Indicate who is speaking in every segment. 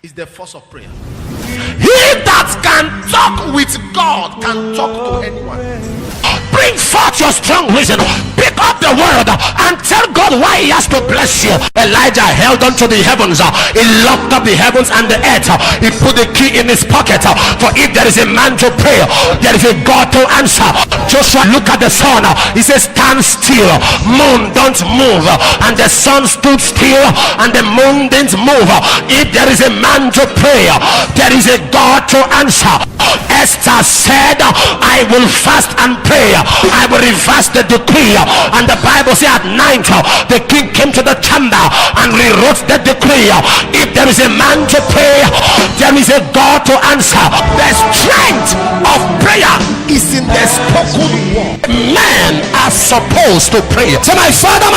Speaker 1: is the force of prayer. He that can talk with God can talk to anyone.
Speaker 2: Bring forth your strong reason. Pick up the word and tell God why he has to bless you. Elijah held on to the heavens. He locked up the heavens and the earth. He put the key in his pocket. For if there is a man to pray, there is a God to answer. Joshua look at the sun. He says, stand still. Moon, don't move. And the sun stood still and the moon didn't move. If there is a man to pray, there is a God to answer. Esther said, I will fast and pray. I will reverse the decree. And the Bible says at night the king came to the chamber and rewrote the decree. If there is a man to pray, there is a God to answer. The strength of prayer is in the spoken word. Men are supposed to pray. So my father.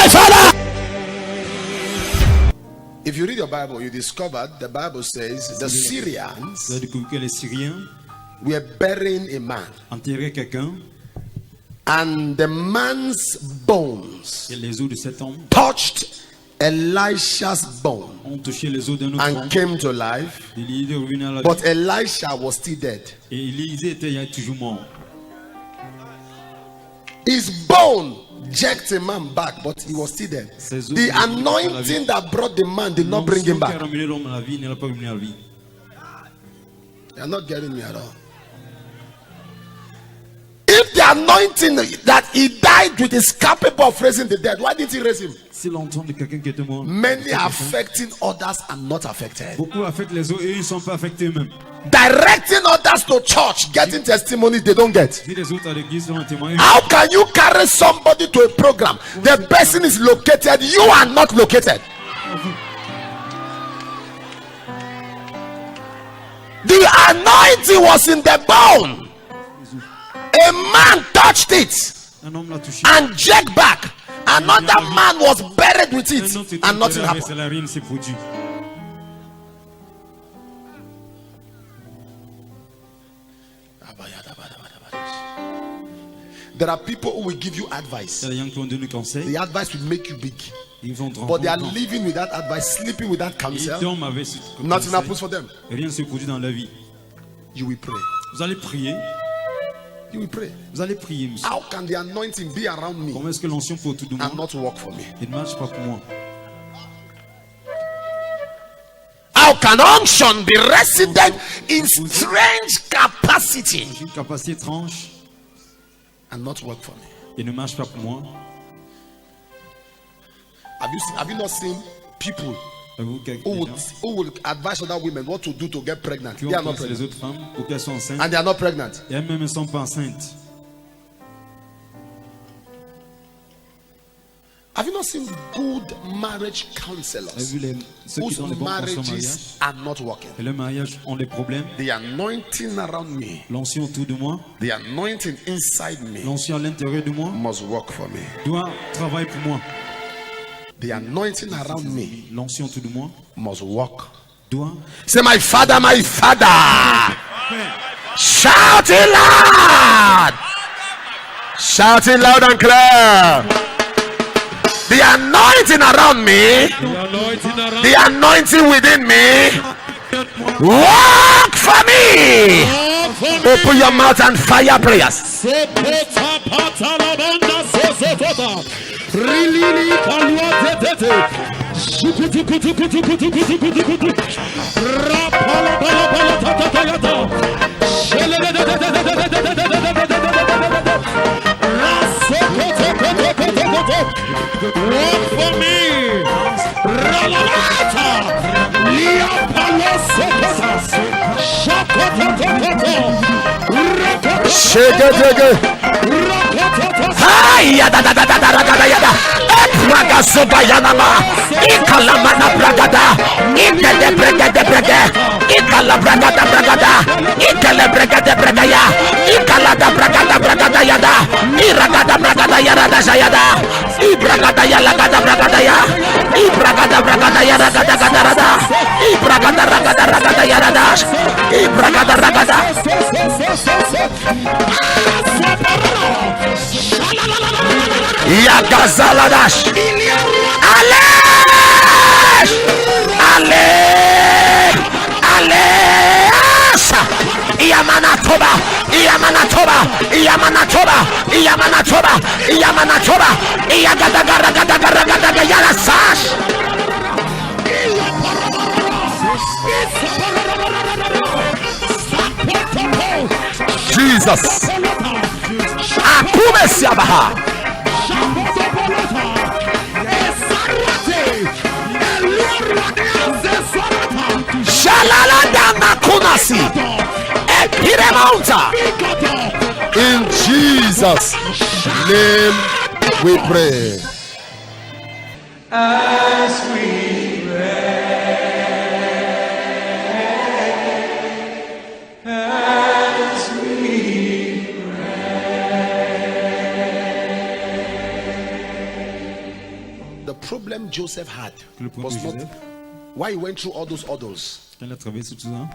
Speaker 1: If you read your Bible, you discovered the Bible says the Syrians were burying a man, and the man's bones touched Elisha's bone and came to life, but Elisha was still dead. His bone jerked a man back, but he was still dead. The anointing that brought the man did not bring him back. You're not getting me at all. If the anointing that he died with is capable of raising the dead, why didn't he raise him? Many are affecting others and not affected. Directing others to church, getting testimonies they don't get. How can you carry somebody to a program? The person is located, you are not located. The anointing was in the bone. A man touched it and jerked back. Another man was buried with it and nothing happened. There are people who will give you advice. The advice will make you big, but they are living with that advice, sleeping with that counsel. Nothing happens for them. You will pray. You will pray.
Speaker 3: Vous allez prier, monsieur.
Speaker 1: How can the anointing be around me
Speaker 3: Comment est-ce que l'onction peut autour de moi
Speaker 1: and not work for me?
Speaker 3: Il ne marche pas pour moi.
Speaker 1: How can unction be resident in strange capacity
Speaker 3: Une capacité étrange
Speaker 1: and not work for me?
Speaker 3: et ne marche pas pour moi.
Speaker 1: Have you not seen people who will advise other women what to do to get pregnant?
Speaker 3: Qui
Speaker 1: They
Speaker 3: ont
Speaker 1: are not
Speaker 3: conseillé les
Speaker 1: pregnant.
Speaker 3: autres femmes pour qu'elles soient enceintes
Speaker 1: And they are not pregnant.
Speaker 3: et elles-mêmes ne sont pas enceintes.
Speaker 1: Have you not seen good marriage
Speaker 3: Avez-vous
Speaker 1: counselors
Speaker 3: ceux qui
Speaker 1: whose
Speaker 3: sont les bons conseils au mariage
Speaker 1: marriages are not working?
Speaker 3: et le mariage ont des problèmes?
Speaker 1: The anointing around me,
Speaker 3: L'onction autour de moi,
Speaker 1: the anointing inside me
Speaker 3: l'onction à l'intérieur de moi
Speaker 1: must work for me.
Speaker 3: doit travailler pour moi.
Speaker 1: The anointing around me
Speaker 3: L'onction autour de moi
Speaker 1: must work.
Speaker 3: doit.
Speaker 1: Say, my father, my father. Shout it loud. Shout it loud and clear. The anointing around me, the anointing within me, work for me. Open your mouth and fire prayers.
Speaker 2: Work for me. Ralalata. Lia palosotas. Shakototototto.
Speaker 1: Shake it. Hi, yada da da da da da yada. Praga sobayanama. Ikalamana bragada. Ikele bragada bragada. Ikala bragada bragada. Ikele bragada bragaya. Ikala da bragada bragada yada. Iragada bragada yada da yada. Ibragada yala gada bragada ya. Ibragada bragada yada gada gada rada. Ibragada ragada ragada yada da. Ibragada ragada. Yagazaladash. Alesh! Alesh! Iamanatoba, Iamanatoba, Iamanatoba, Iamanatoba, Iamanatoba, Iagadagaragadagaragadagara, Yarasash. Jesus. Akume Siabaha. Shalalanda Makunasi. Epiremonta.
Speaker 2: In Jesus' name we pray.
Speaker 4: As we
Speaker 2: The problem Joseph had
Speaker 3: Le problème
Speaker 2: was
Speaker 3: de
Speaker 2: not
Speaker 3: Joseph,
Speaker 2: why he went through all those orders.
Speaker 3: quand il a traversé tout ça,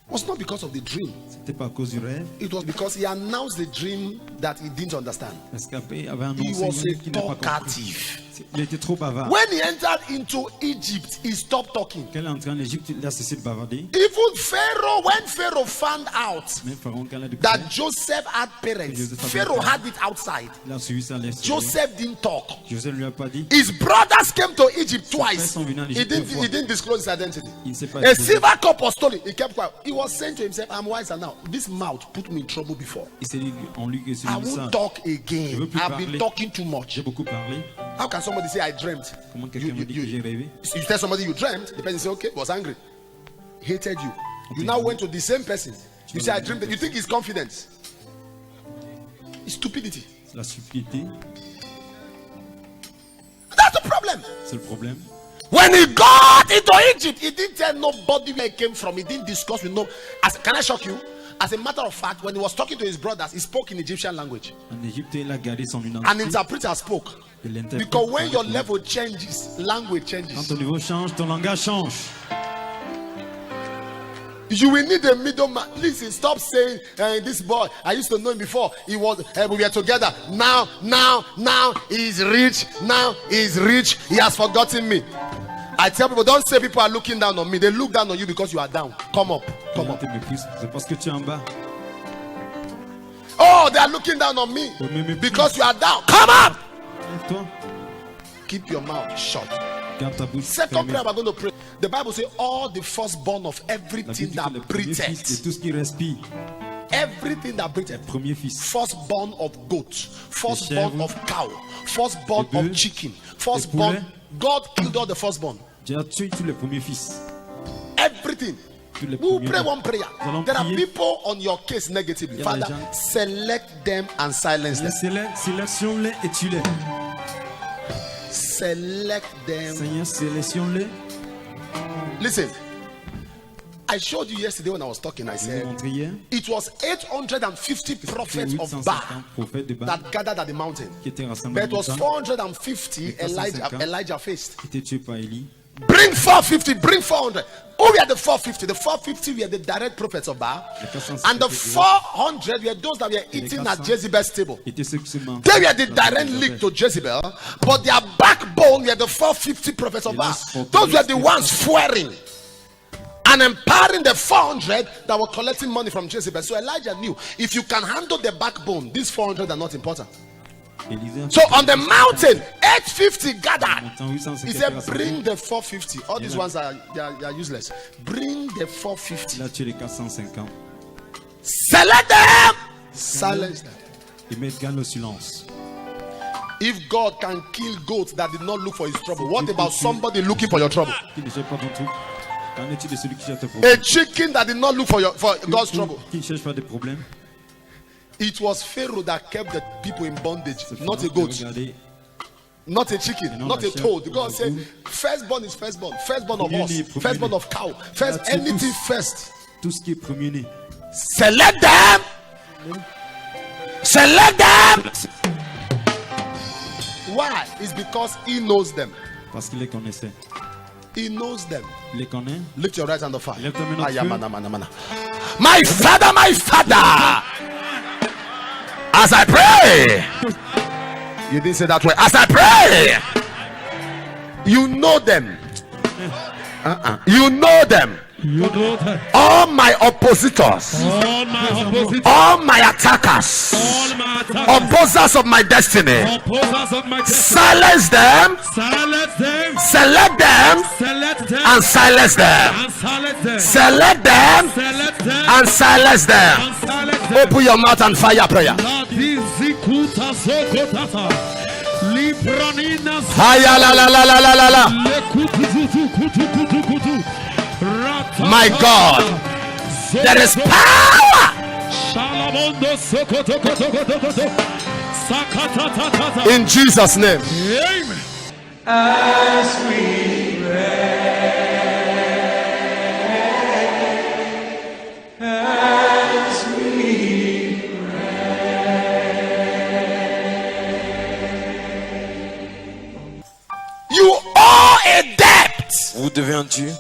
Speaker 2: Was not because of the dream.
Speaker 3: c'était pas à cause du rêve,
Speaker 2: It was because he announced the dream that he didn't understand.
Speaker 3: parce qu'après il avait
Speaker 2: He
Speaker 3: annoncé
Speaker 2: was
Speaker 3: qu'il n'a pas
Speaker 2: a
Speaker 3: compris.
Speaker 2: talkative.
Speaker 3: Il était trop bavard.
Speaker 2: When he entered into Egypt, he stopped talking.
Speaker 3: Quand il est entré en Égypte, il a cessé de bavarder.
Speaker 2: Even Pharaoh, when Pharaoh found out
Speaker 3: Même Pharaon, quand il a découvert,
Speaker 2: that Joseph had parents, Pharaoh had it outside.
Speaker 3: il a suivi ça à l'extérieur.
Speaker 2: Joseph didn't talk.
Speaker 3: Joseph ne lui a pas dit.
Speaker 2: His brothers came to Egypt twice.
Speaker 3: sont venus en
Speaker 2: He
Speaker 3: Égypte
Speaker 2: didn't,
Speaker 3: deux fois.
Speaker 2: he didn't disclose his identity.
Speaker 3: Il ne s'est pas
Speaker 2: A
Speaker 3: exposé.
Speaker 2: silver cup was stolen. He kept quiet. He was saying to himself, I'm wiser now. This mouth put me in trouble before.
Speaker 3: Il s'est dit en lui que c'est
Speaker 2: I
Speaker 3: lui ça.
Speaker 2: won't talk
Speaker 3: Je
Speaker 2: again.
Speaker 3: veux plus
Speaker 2: I've been
Speaker 3: parler.
Speaker 2: talking too much.
Speaker 3: J'ai beaucoup parlé.
Speaker 2: How can somebody say I dreamt?
Speaker 3: Comment quelqu'un m'a dit que j'ai rêvé?
Speaker 2: You tell somebody you dreamt, the person say, okay, was angry, hated you. You now went to the same person. You say I dreamt. You think it's confidence? It's stupidity.
Speaker 3: C'est la stupidité,
Speaker 2: That's the problem.
Speaker 3: c'est le problème.
Speaker 2: When he got into Egypt, he didn't tell nobody where he came from. He didn't discuss with no. Can I shock you? As a matter of fact, when he was talking to his brothers, he spoke in Egyptian language.
Speaker 3: En Égypte, il a gardé son
Speaker 2: An
Speaker 3: identité.
Speaker 2: interpreter spoke.
Speaker 3: Et l'interprète
Speaker 2: Because when your
Speaker 3: parlait.
Speaker 2: level changes, language
Speaker 3: Quand
Speaker 2: changes.
Speaker 3: ton niveau change, ton langage change.
Speaker 2: You will need a middleman. Listen, stop saying this boy. I used to know him before. He was we were together. Now he's rich. Now he's rich. He has forgotten me. I tell people, don't say people are looking down on me. They look down on you because you are down. Come up. Come up.
Speaker 3: C'est parce que tu es en bas.
Speaker 2: Oh, they are looking down on me because you are down. Come up.
Speaker 3: Toi,
Speaker 2: Keep your mouth shut.
Speaker 3: garde ta bouche
Speaker 2: Second
Speaker 3: fermée.
Speaker 2: prayer, we're going to pray. The Bible says, all the firstborn of
Speaker 3: La
Speaker 2: everything
Speaker 3: Bible dit que
Speaker 2: that
Speaker 3: le premier fils de
Speaker 2: breatheth,
Speaker 3: tout ce qui respire,
Speaker 2: everything that breatheth,
Speaker 3: premier fils,
Speaker 2: firstborn of goats, firstborn
Speaker 3: chèvres,
Speaker 2: of cow, firstborn
Speaker 3: des
Speaker 2: of
Speaker 3: bœufs,
Speaker 2: chicken, firstborn.
Speaker 3: poulets.
Speaker 2: God killed all the firstborn.
Speaker 3: Dieu a tué tous les premiers fils.
Speaker 2: Everything.
Speaker 3: Tous les
Speaker 2: We will
Speaker 3: premiers
Speaker 2: pray
Speaker 3: nés.
Speaker 2: one prayer.
Speaker 3: Nous allons
Speaker 2: There are
Speaker 3: prier.
Speaker 2: people on your case negatively.
Speaker 3: Il y a des
Speaker 2: Father,
Speaker 3: gens-
Speaker 2: select them and silence them.
Speaker 3: Sélectionne-les et tue-les.
Speaker 2: Select them.
Speaker 3: Seigneur, sélectionne-les.
Speaker 2: Listen, I showed you yesterday when I was talking. I
Speaker 3: Je vous ai
Speaker 2: said
Speaker 3: montré hier.
Speaker 2: it was 850 prophets of
Speaker 3: 850
Speaker 2: Baal
Speaker 3: prophètes de Baal
Speaker 2: that gathered at the mountain.
Speaker 3: qui étaient rassemblés
Speaker 2: But
Speaker 3: à
Speaker 2: it was
Speaker 3: la montagne,
Speaker 2: 450
Speaker 3: 450.
Speaker 2: Elijah faced.
Speaker 3: qui étaient tués par Élie.
Speaker 2: Bring 450, bring 400. Who were the 450? The 450 were the direct prophets of Baal.
Speaker 3: Les 450
Speaker 2: And the
Speaker 3: étaient
Speaker 2: 400 were those that were eating at
Speaker 3: 400
Speaker 2: Jezebel's table.
Speaker 3: étaient ceux qui se mangent.
Speaker 2: They were the
Speaker 3: La
Speaker 2: direct
Speaker 3: table
Speaker 2: link
Speaker 3: de
Speaker 2: to Jezebel, but their backbone were the 450 prophets of
Speaker 3: Et
Speaker 2: Baal.
Speaker 3: les
Speaker 2: Those were the
Speaker 3: 450
Speaker 2: ones swearing and empowering the 400 that were collecting money from Jezebel. So Elijah knew if you can handle the backbone, these 400 are not important.
Speaker 3: Élisée,
Speaker 2: So on the mountain, 850 gathered.
Speaker 3: montant 850
Speaker 2: He said,
Speaker 3: rassemblés.
Speaker 2: bring the 450. All these ones are they are useless. Bring the 450.
Speaker 3: Il a tué les 450.
Speaker 2: Select them. Silence them.
Speaker 3: Et mettre garde le silence.
Speaker 2: If God can kill goats that did not look for his trouble, what about somebody looking for your trouble?
Speaker 3: Qui ne cherche pas ton truc. Qu'en est-il de celui qui cherche tes problèmes?
Speaker 2: A chicken that did not look for God's trouble.
Speaker 3: Qui ne cherche pas des problèmes?
Speaker 2: It was Pharaoh that kept the people in bondage,
Speaker 3: C'est
Speaker 2: not a
Speaker 3: Pharaon qui
Speaker 2: goat,
Speaker 3: regardait.
Speaker 2: not a chicken,
Speaker 3: non,
Speaker 2: not
Speaker 3: la
Speaker 2: a
Speaker 3: chèvre,
Speaker 2: toad. God
Speaker 3: la
Speaker 2: said,
Speaker 3: poule.
Speaker 2: firstborn is firstborn, firstborn of
Speaker 3: Premier
Speaker 2: horse,
Speaker 3: né, premier
Speaker 2: firstborn
Speaker 3: né.
Speaker 2: of cow, first
Speaker 3: Là-dessus,
Speaker 2: anything
Speaker 3: tous.
Speaker 2: first.
Speaker 3: Tout ce qui est premier-né.
Speaker 2: Select them. Select them. Why? It's because he knows them.
Speaker 3: Parce qu'il les connaissait.
Speaker 2: He knows them.
Speaker 3: Il les connaît.
Speaker 2: Lift your right hand of fire.
Speaker 3: Lève ta main en
Speaker 2: Aya,
Speaker 3: feu.
Speaker 2: mana, mana, mana. My father, as I pray, you didn't say that way. As I pray, you know them. You know them. All my opposition.
Speaker 1: oppositors,
Speaker 4: all my oppositors,
Speaker 1: all my attackers,
Speaker 4: all my attackers,
Speaker 1: opposers of my destiny,
Speaker 4: opposers of my destiny,
Speaker 1: silence them,
Speaker 4: silence them,
Speaker 1: select them,
Speaker 4: select them,
Speaker 1: and silence them.
Speaker 4: and silence them,
Speaker 1: Select them
Speaker 4: select them,
Speaker 1: and silence them.
Speaker 4: and silence them.
Speaker 1: Open your mouth and fire prayer.
Speaker 4: La dizikuta sokotata, libranina
Speaker 1: Haya la la la la la la la.
Speaker 4: lekututututututututu,
Speaker 1: My God, there is power
Speaker 4: Shalamondo sokotokotokotokoto, sakatatatata.
Speaker 1: in Jesus' name.
Speaker 4: Amen.
Speaker 1: You owe a debt.
Speaker 5: Vous devez un Dieu,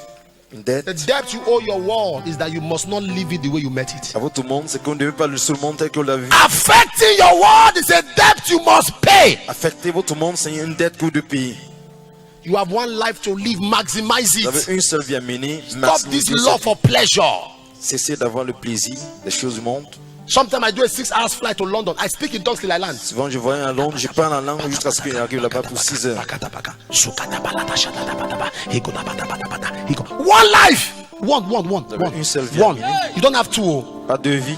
Speaker 5: une dette.
Speaker 1: The debt you owe your world is that you must not live it the way you met it.
Speaker 5: À votre monde, c'est qu'on ne devez pas le seul monde tel que vous l'avez vu.
Speaker 1: Affecting your world is a debt you must pay.
Speaker 5: Affecter votre monde, c'est une dette que vous devez payer.
Speaker 1: You have one life to live, maximize
Speaker 5: Vous avez
Speaker 1: it.
Speaker 5: une seule vie à mener.
Speaker 1: Stop this
Speaker 5: Maximisez
Speaker 1: love
Speaker 5: ça.
Speaker 1: for pleasure.
Speaker 5: Cessez d'avoir le plaisir des choses du monde.
Speaker 1: Sometimes I do a 6 hours flight to London. I speak in tongues till I land.
Speaker 5: Souvent, je voyage à Londres, je parle en langue jusqu'à ce qu'il arrive là-bas pour 6 heures.
Speaker 1: One life. One.
Speaker 5: Une seule vie.
Speaker 1: One. You don't have two.
Speaker 5: Pas deux vies,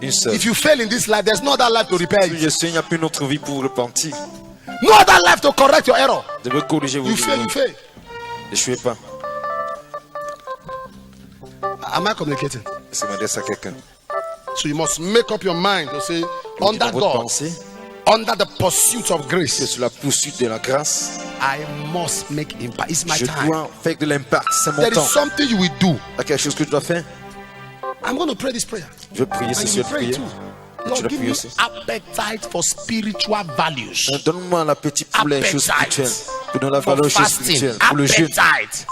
Speaker 5: une seule.
Speaker 1: If you fail in this life, there's no other life to repair
Speaker 5: Si
Speaker 1: you.
Speaker 5: je sais, il n'y a plus une autre vie pour repentir.
Speaker 1: No other life to correct your error.
Speaker 5: Je veux corriger vos
Speaker 1: You fail, you
Speaker 5: erreurs.
Speaker 1: fail.
Speaker 5: N'échouez pas.
Speaker 1: Am I communicating?
Speaker 5: C'est m'adresse à quelqu'un.
Speaker 1: So you must make up your mind to say,
Speaker 5: Donc,
Speaker 1: under
Speaker 5: dans votre
Speaker 1: God,
Speaker 5: pensée,
Speaker 1: under the pursuit of
Speaker 5: que
Speaker 1: grace,
Speaker 5: sur la poursuite de la grâce,
Speaker 1: I must make impact. It's my
Speaker 5: je
Speaker 1: time.
Speaker 5: dois faire de l'impact. C'est mon
Speaker 1: There is
Speaker 5: temps.
Speaker 1: something you will do.
Speaker 5: Il y a quelque chose que je dois faire.
Speaker 1: I'm going to pray this prayer.
Speaker 5: Je vais prier
Speaker 1: And
Speaker 5: ce
Speaker 1: you
Speaker 5: soir
Speaker 1: will pray
Speaker 5: prière.
Speaker 1: too.
Speaker 5: Tu
Speaker 1: Lord,
Speaker 5: dois
Speaker 1: give
Speaker 5: prier
Speaker 1: me
Speaker 5: aussi.
Speaker 1: appetite for spiritual values.
Speaker 5: Donne-moi l'appétit pour les choses
Speaker 1: Appetite
Speaker 5: spirituelles. Pour donner la
Speaker 1: for
Speaker 5: valeur aux choses
Speaker 1: fasting.
Speaker 5: spirituelles. Pour le jeûne.
Speaker 1: Appetite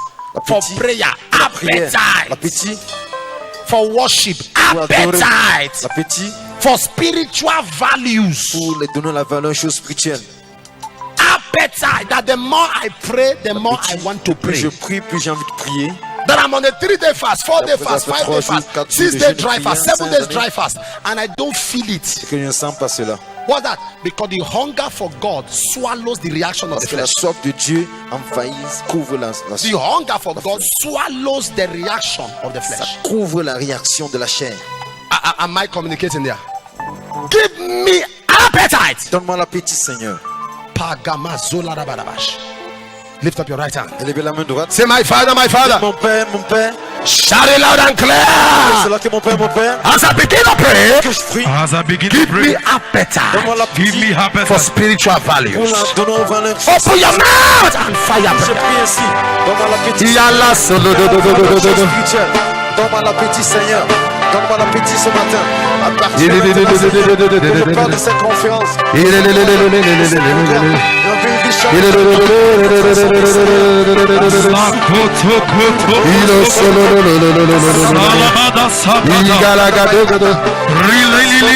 Speaker 1: for
Speaker 5: L'appétit.
Speaker 1: prayer.
Speaker 5: La prière.
Speaker 1: Appetite
Speaker 5: L'appétit
Speaker 1: for worship.
Speaker 5: pour adorer.
Speaker 1: Appetite
Speaker 5: L'appétit
Speaker 1: for spiritual values.
Speaker 5: pour les donner la valeur aux choses spirituelles.
Speaker 1: Appetite that the more I pray, the more I want to
Speaker 5: Plus
Speaker 1: pray.
Speaker 5: je prie, plus j'ai envie de prier.
Speaker 1: That I'm on a 3-day fast, 4-day
Speaker 5: Après,
Speaker 1: fast,
Speaker 5: ça fait
Speaker 1: 5-day
Speaker 5: 3 jours,
Speaker 1: fast,
Speaker 5: 4 jours de
Speaker 1: 6-day
Speaker 5: jeûne
Speaker 1: dry
Speaker 5: de
Speaker 1: fast,
Speaker 5: prière,
Speaker 1: 7 days
Speaker 5: 5
Speaker 1: dry fast, and I don't feel it.
Speaker 5: Que je ne sens pas cela.
Speaker 1: What's that? Because the hunger for God swallows the reaction of
Speaker 5: Parce
Speaker 1: the
Speaker 5: que la
Speaker 1: flesh.
Speaker 5: soif de Dieu envahit, couvre la
Speaker 1: The
Speaker 5: soif.
Speaker 1: hunger for God swallows the reaction of the
Speaker 5: Ça
Speaker 1: flesh.
Speaker 5: couvre la réaction de la chair.
Speaker 1: Am I communicating there? Give me appetite.
Speaker 5: Donne-moi l'appétit, Seigneur.
Speaker 1: Pagama zola rabarabash. Lift up your right hand.
Speaker 5: Élevez la main droite.
Speaker 1: Say, my Father, my Father.
Speaker 5: Mon Père, mon Père.
Speaker 1: Shout it loud and
Speaker 5: C'est
Speaker 1: clear.
Speaker 5: là que mon Père,
Speaker 1: As I begin to pray,
Speaker 5: que je prie.
Speaker 4: As I begin to
Speaker 1: give me
Speaker 4: pray,
Speaker 1: appetite
Speaker 5: Donne-moi
Speaker 4: give me
Speaker 5: l'appétit
Speaker 4: appetite
Speaker 1: for spiritual
Speaker 5: pour
Speaker 1: values.
Speaker 5: la donner aux valeurs.
Speaker 1: Open your mouth and fire.
Speaker 5: Je prie ainsi. Donne-moi l'appétit.
Speaker 1: Yalla solo do do do do do do do.
Speaker 5: Donne-moi l'appétit, Seigneur. Donne-moi l'appétit ce matin. À partir de maintenant, que je parle de cette conférence.
Speaker 4: Sakotokoto, Salamada Sabada, Rilili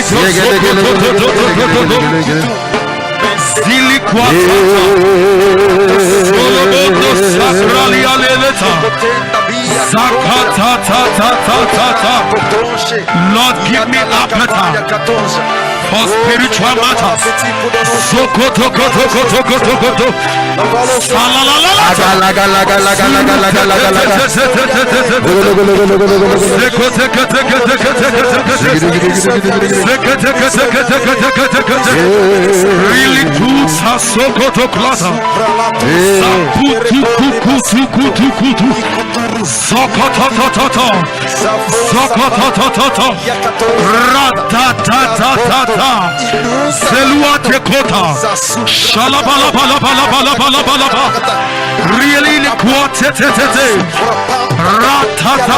Speaker 4: Zilikwata, Solobondo Sakrali Aleleta, Zakata. Lord, give me appetite for spiritual matters. Sokotokotokotokotokoto. Really good Sokotoklata. Sakutukutukutukutu. Sokototototo. Sokototototo. Ratatatata. Seluate kota. Shalabalabalabalabalabalabalaba. Really quatetete. Ratatata.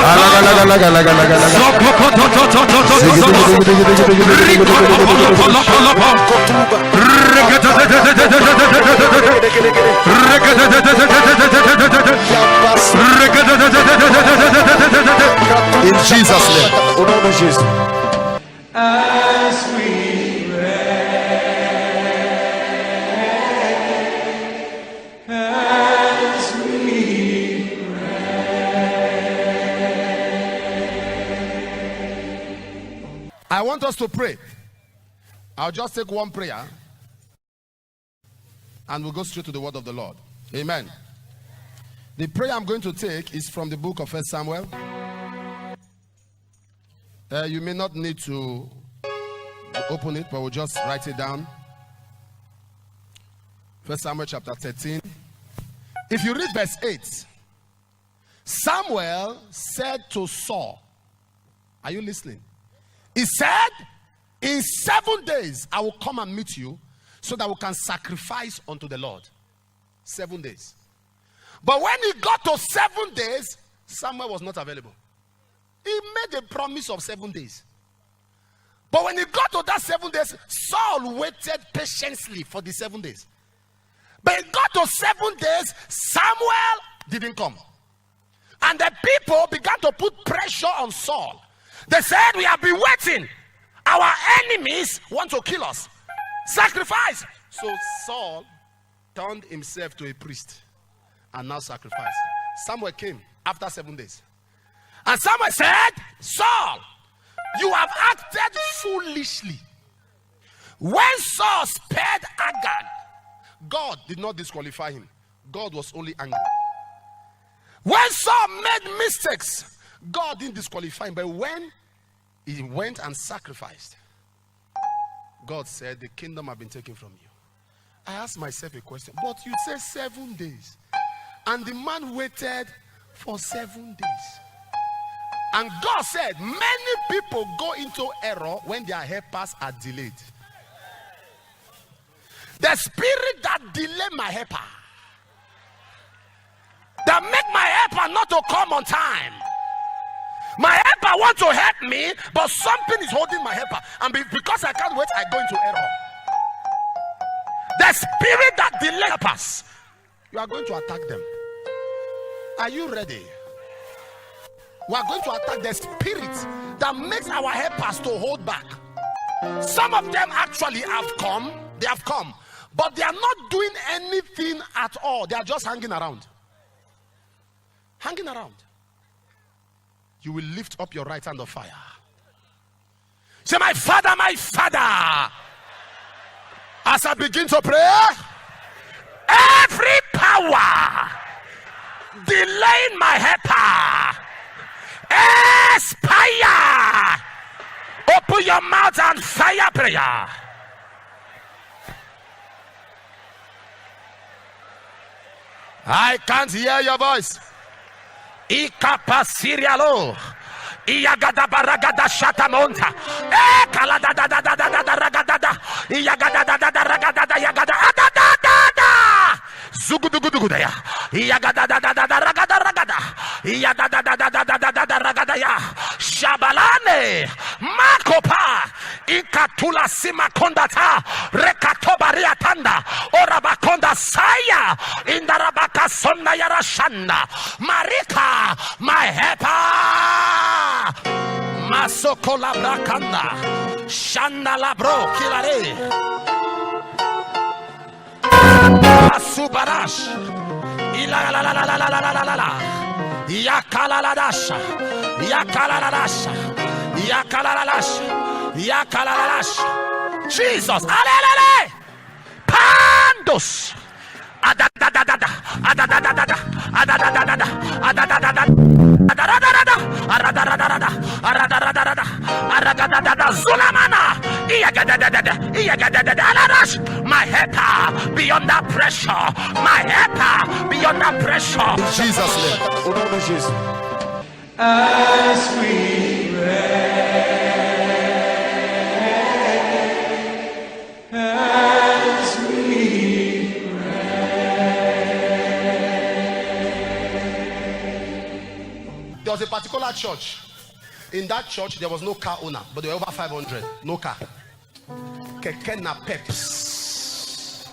Speaker 1: In Jesus' name.
Speaker 5: Au nom de Jésus.
Speaker 6: want us to pray. I'll just take one prayer and we'll go straight to the word of the Lord. Amen. The prayer I'm going to take is from the book of 1 Samuel. You may not need to open it, but we'll just write it down. 1 Samuel chapter 13. If you read verse 8, Samuel said to Saul, are you listening? He said, in 7 days I will come and meet you so that we can sacrifice unto the Lord. 7 days. But when he got to 7 days, Samuel was not available. He made a promise of 7 days. But when he got to that 7 days, Saul waited patiently for the 7 days. But he got to 7 days, Samuel didn't come. And the people began to put pressure on Saul. They said, we have been waiting. Our enemies want to kill us. Sacrifice. So Saul turned himself to a priest and now sacrificed. Samuel came after 7 days. And Samuel said, Saul, you have acted foolishly. When Saul spared Agag, God did not disqualify him. God was only angry. When Saul made mistakes, God didn't disqualify him. But when he went and sacrificed, God said, the kingdom have been taken from you. I asked myself a question. But you say 7 days. And the man waited for 7 days. And God said, many people go into error when their helpers are delayed. The spirit that delay my helper, that make my helper not to come on time. My helper wants to help me, but something is holding my helper. And because I can't wait, I go into error. The spirit that delay helpers, you are going to attack them. Are you ready? We are going to attack the spirit that makes our helpers to hold back. Some of them actually have come. They have come. But they are not doing anything at all. They are just hanging around. Hanging around. You will lift up your right hand of fire. Say, my Father, as I begin to pray, every power delaying my helper, expire. Open your mouth and fire prayer. I can't hear your voice. Ikapasirialo. Iyagada baragada shatamonta. Kalada da da da da da da ragada. Iyagada da da da ragada yagada da da da da. Zugudugudugudaya. Iyagada da da da da ragada. Iyagada da da da da da da ragada ya. Shabalane. Makopa. Ikatula simakondata. Rekatobaria tanda. Orabakonda saya. Indarabaka sonna yarashanda. Marika. My helper. Masoko labra kanda. Shanda labro kilare. Asubarash. Ila la la la la la la la la la. Yakala la dasha. Yakala la dasha. Yakala la dasha. Yakala la dasha. Jesus. Alelele. Pandos. Adadadadada. Adadadadada. Adadadadada. Adadadadada. My helper beyond that pressure. My helper beyond that pressure.
Speaker 5: In Jesus' name. Au nom de Jésus.
Speaker 7: As we pray, as we
Speaker 6: There was a particular church. In that church, there was no car owner, but there were over 500. No car. Keke na peps.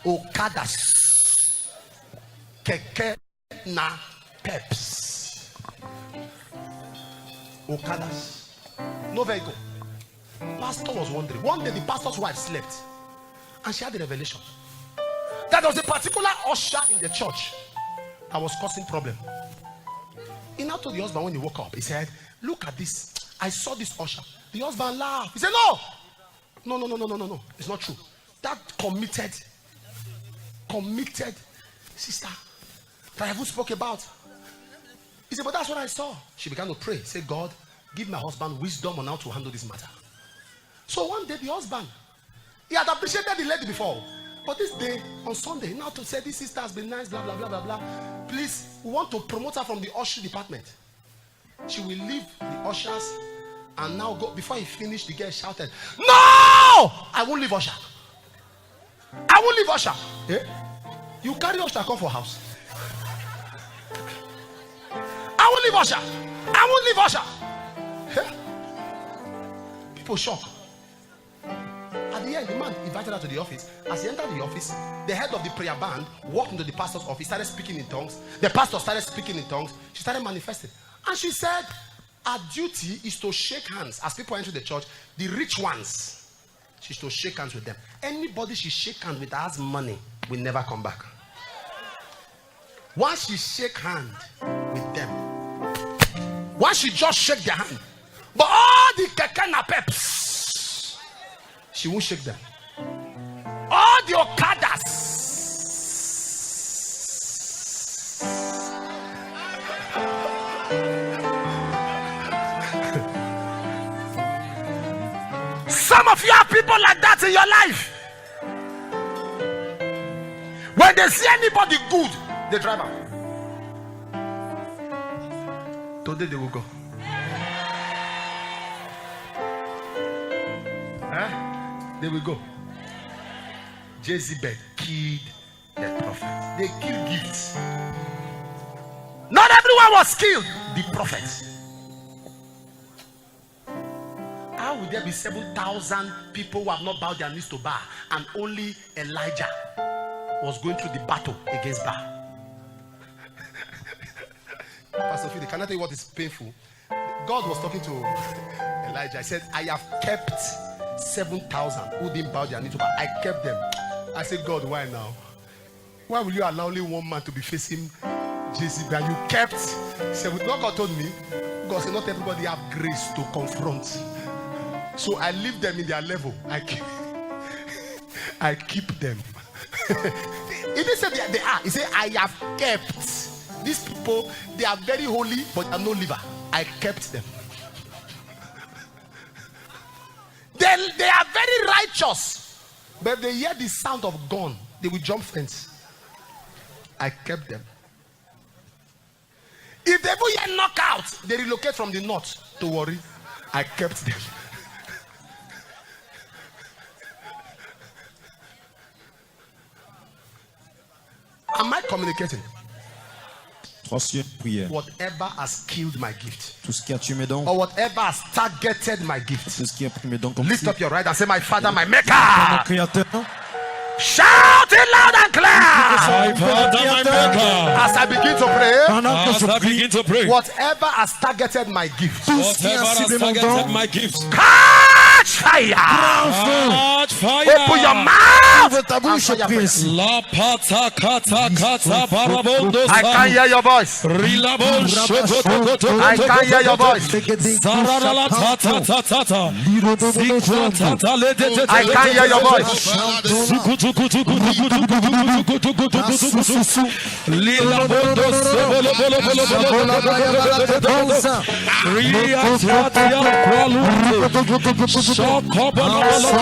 Speaker 6: Okadas. Keke na peps. Okadas. No vehicle. Pastor was wondering. One day the pastor's wife slept and she had a revelation that there was a particular usher in the church that was causing problem. He now told the husband when he woke up, he said, look at this. I saw this usher. The husband laughed. He said, no. It's not true. That committed sister that I even spoke about. He said, but that's what I saw. She began to pray. Say, God, give my husband wisdom on how to handle this matter. So one day, the husband, he had appreciated the lady before. But this day, on Sunday, now to say this sister has been nice, blah, blah, blah, blah, blah. Please, we want to promote her from the usher department. She will leave the ushers and now go. Before he finished, the girl shouted, no! I won't leave usher. I won't leave usher. Eh? You carry usher, come for house. I won't leave usher. I won't leave usher. Eh? People shock. At the end, the man invited her to the office. As he entered the office, the head of the prayer band walked into the pastor's office, started speaking in tongues. The pastor started speaking in tongues. She started manifesting. And she said, her duty is to shake hands. As people enter the church, the rich ones, she's to shake hands with them. Anybody she shake hands with that has money will never come back. Once she shake hand with them, once she just shake their hand, but all the kekena peps, she won't shake them. All the okadas, some of you have people like that in your life. When they see anybody good, they drive out. Today they will go. They will go. Jezebel killed the prophet. They killed gifts. Not everyone was killed. The prophets. How would there be 7,000 people who have not bowed their knees to Baal, and only Elijah was going through the battle against Baal? Pastor Philip, can I tell you what is painful? God was talking to Elijah. I said, I have kept 7,000 who didn't bow their knee to Baal. I kept them. I said, God, why now? Why will you allow only one man to be facing Jezebel? You kept 7. God told me, God said, not everybody have grace to confront. So I leave them in their level. I keep them. He didn't say they are. He said, I have kept. These people, they are very holy, but they are no liver. I kept them. They are very righteous, but if they hear the sound of gun, they will jump fence. I kept them. If they ever hear knockout, they relocate from the north to worry. I kept them. Am I communicating?
Speaker 3: Troisième prière.
Speaker 6: Whatever has killed my gift,
Speaker 3: Tout ce qui a tué mes dons,
Speaker 6: or whatever has targeted my gift,
Speaker 3: tout ce qui a pris mes dons comme
Speaker 6: lift
Speaker 3: cible.
Speaker 6: up your right and say, my Father, my
Speaker 3: Mon
Speaker 6: Maker.
Speaker 3: Créateur,
Speaker 6: Shout it loud and clear.
Speaker 4: My Father, my Maker.
Speaker 6: As I begin to pray,
Speaker 3: pendant que
Speaker 4: As
Speaker 3: je
Speaker 4: I
Speaker 3: prie,
Speaker 4: begin to pray,
Speaker 6: whatever has targeted my gift,
Speaker 3: tout ce qui
Speaker 4: whatever
Speaker 3: a
Speaker 4: has
Speaker 3: ciblé mon
Speaker 4: targeted
Speaker 3: don,
Speaker 4: my gifts,
Speaker 6: catch fire.
Speaker 4: catch fire.
Speaker 6: Open your mouth.
Speaker 3: ouvre ta bouche et prie ainsi.
Speaker 4: La pata kata kata barabondo
Speaker 6: I can hear your voice.
Speaker 4: Rilabon
Speaker 6: I can hear your voice.
Speaker 4: Sarala tata tata tata. Sikwa tata le de de de.
Speaker 6: I can hear your voice.
Speaker 4: Suku tuku tuku tuku tuku tuku tuku tuku tuku tuku. Lilabondo sebolo bolo bolo bolo bolo. Ria tata ya kwalu. Shokoba la la la.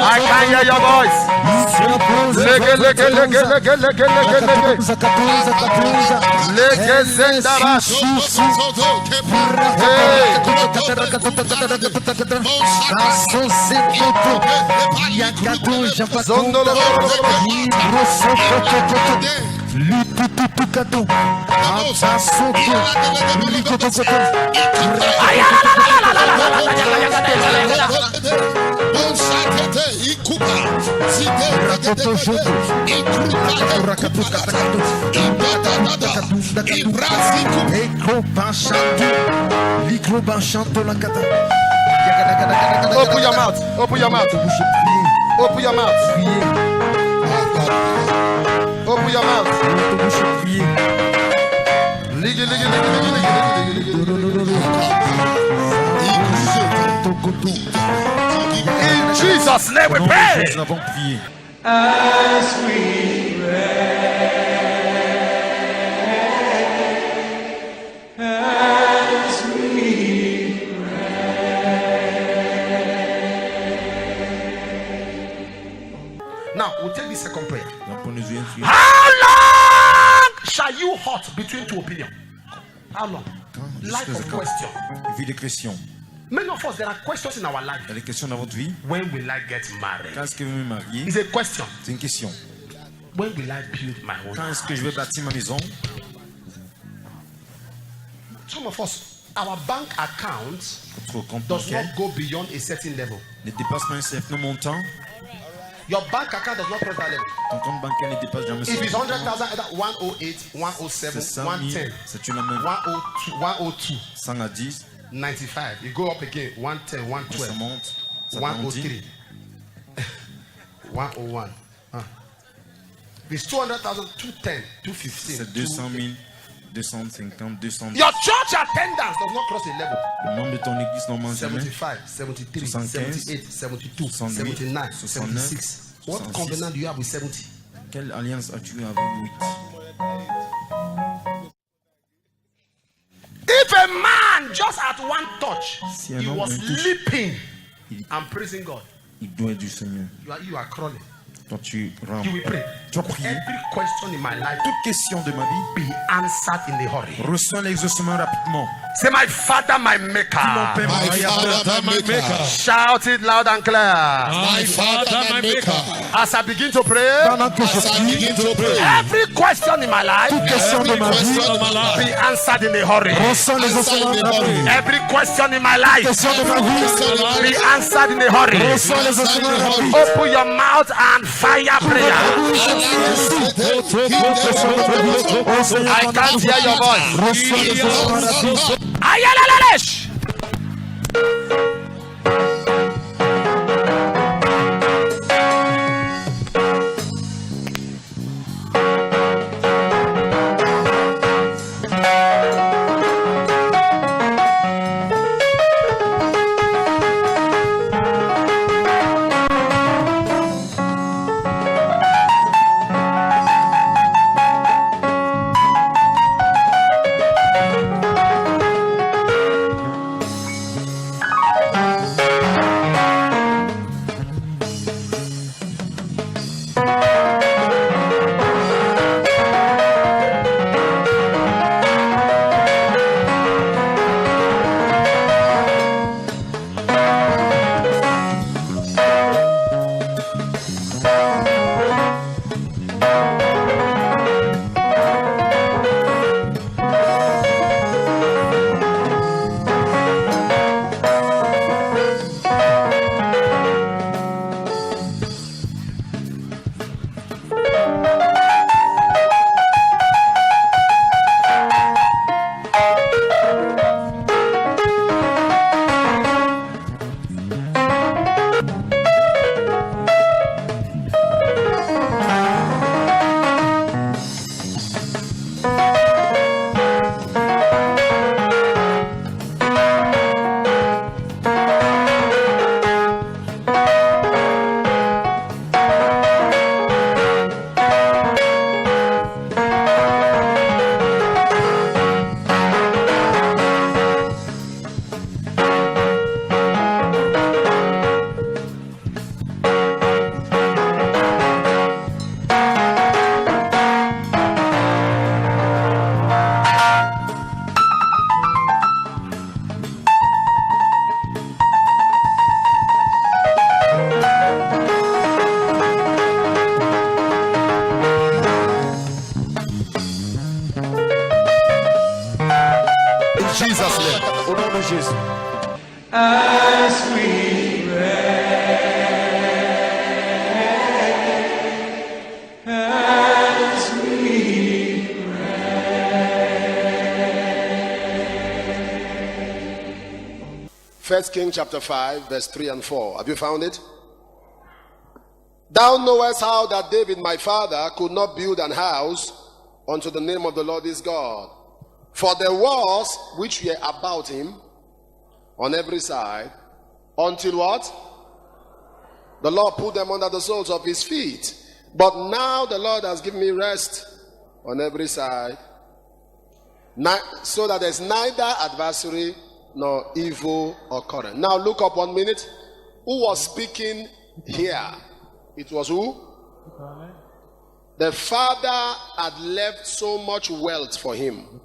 Speaker 6: I can hear your voice. Lege lege lege lege lege lege lege. Lege zendabash. Hey. Zondolo. Open your mouth. Open your mouth. Open your mouth. Open your mouth. Ligi, ligi, ligi, ligi, ligi, ligi.
Speaker 1: Jesus' name we
Speaker 3: Au nom de
Speaker 1: pray.
Speaker 3: Jésus, nous avons prié.
Speaker 7: as we pray, as we
Speaker 6: Now we'll take the second prayer.
Speaker 3: Nous allons prendre les yeux sur-
Speaker 6: How long shall you hot between two opinions? How long? Life
Speaker 3: Jusqu'à
Speaker 6: of
Speaker 3: quand?
Speaker 6: question.
Speaker 3: Vie des questions.
Speaker 6: Many of us, there are questions in our life.
Speaker 3: Il y a des questions dans votre vie.
Speaker 6: When will I get married?
Speaker 3: Quand est-ce que je vais me marier?
Speaker 6: It's a question.
Speaker 3: C'est une question.
Speaker 6: When will I build my own
Speaker 3: Quand
Speaker 6: house?
Speaker 3: est-ce que je vais bâtir ma maison?
Speaker 6: Some of us, our bank account
Speaker 3: Votre compte
Speaker 6: does
Speaker 3: bancaire
Speaker 6: not go beyond a certain level.
Speaker 3: ne dépasse pas un certain montant.
Speaker 6: Your bank account does not cross that level.
Speaker 3: Ton compte bancaire ne dépasse jamais ce
Speaker 6: If it's
Speaker 3: montant.
Speaker 6: 100,000, either 108, 107,
Speaker 3: C'est 100 000,
Speaker 6: 110,
Speaker 3: c'est une la même.
Speaker 6: 102, 102,
Speaker 3: 100 à 10,
Speaker 6: 95. You go up again, 110,
Speaker 3: ça
Speaker 6: 112,
Speaker 3: monte. Ça
Speaker 6: 103, 101. If it's 200,000, 210, 215.
Speaker 3: C'est 200 000, 250, 210.
Speaker 6: Your church attendance does not cross a level.
Speaker 3: Le membre de ton église n'en mange jamais.
Speaker 6: 75, 73,
Speaker 3: 75,
Speaker 6: 78, 72,
Speaker 3: 68,
Speaker 6: 79,
Speaker 3: 69,
Speaker 6: 76. What
Speaker 3: 66.
Speaker 6: covenant do you have with 70?
Speaker 3: Quelle alliance as-tu avec 8?
Speaker 6: If a man just at one touch,
Speaker 3: Si un
Speaker 6: he
Speaker 3: homme
Speaker 6: was
Speaker 3: un touche,
Speaker 6: leaping
Speaker 3: il-
Speaker 6: and praising God,
Speaker 3: Il doit être du Seigneur.
Speaker 6: you are crawling.
Speaker 3: Toi, tu rampes.
Speaker 6: You will pray.
Speaker 3: Tu vas prier.
Speaker 6: Every question in my life
Speaker 3: Toute question de ma vie,
Speaker 6: be answered in a hurry.
Speaker 3: reçois l'exaucement rapidement.
Speaker 6: Say, my Father, my
Speaker 3: Mon
Speaker 6: Maker.
Speaker 3: Père, mon Créateur,
Speaker 4: my maker.
Speaker 6: Shout it loud and clear.
Speaker 4: My Father, my maker.
Speaker 6: As I begin to pray,
Speaker 3: pendant que je
Speaker 4: As I
Speaker 3: prie,
Speaker 4: begin to pray,
Speaker 6: every question in my life
Speaker 3: question de
Speaker 4: every
Speaker 3: ma vie,
Speaker 4: question of my life,
Speaker 6: be answered in a hurry.
Speaker 3: reçois l'exaucement
Speaker 4: Answer in a
Speaker 3: rapidement.
Speaker 6: Every question in my life
Speaker 3: Question de ma vie,
Speaker 6: be answered in a hurry.
Speaker 3: reçois l'exaucement rapidement.
Speaker 6: Open your mouth and fire prayer. I can't hear your voice.
Speaker 3: Reçois l'exaucement rapidement.
Speaker 6: Ayalalash. Jesus' name.
Speaker 5: Au nom de Jésus.
Speaker 7: as we pray, as we
Speaker 5: First King chapter 5, verse 3 and 4. Have you found it? Thou knowest how that David my father could not build an house unto the name of the Lord his God. For there was which were about him on every side, until what? The Lord put them under the soles of his feet. But now the Lord has given me rest on every side, so that there's neither adversary nor evil occurring. Now look up 1 minute. Who was speaking here? It was who? The father had left so much wealth for him.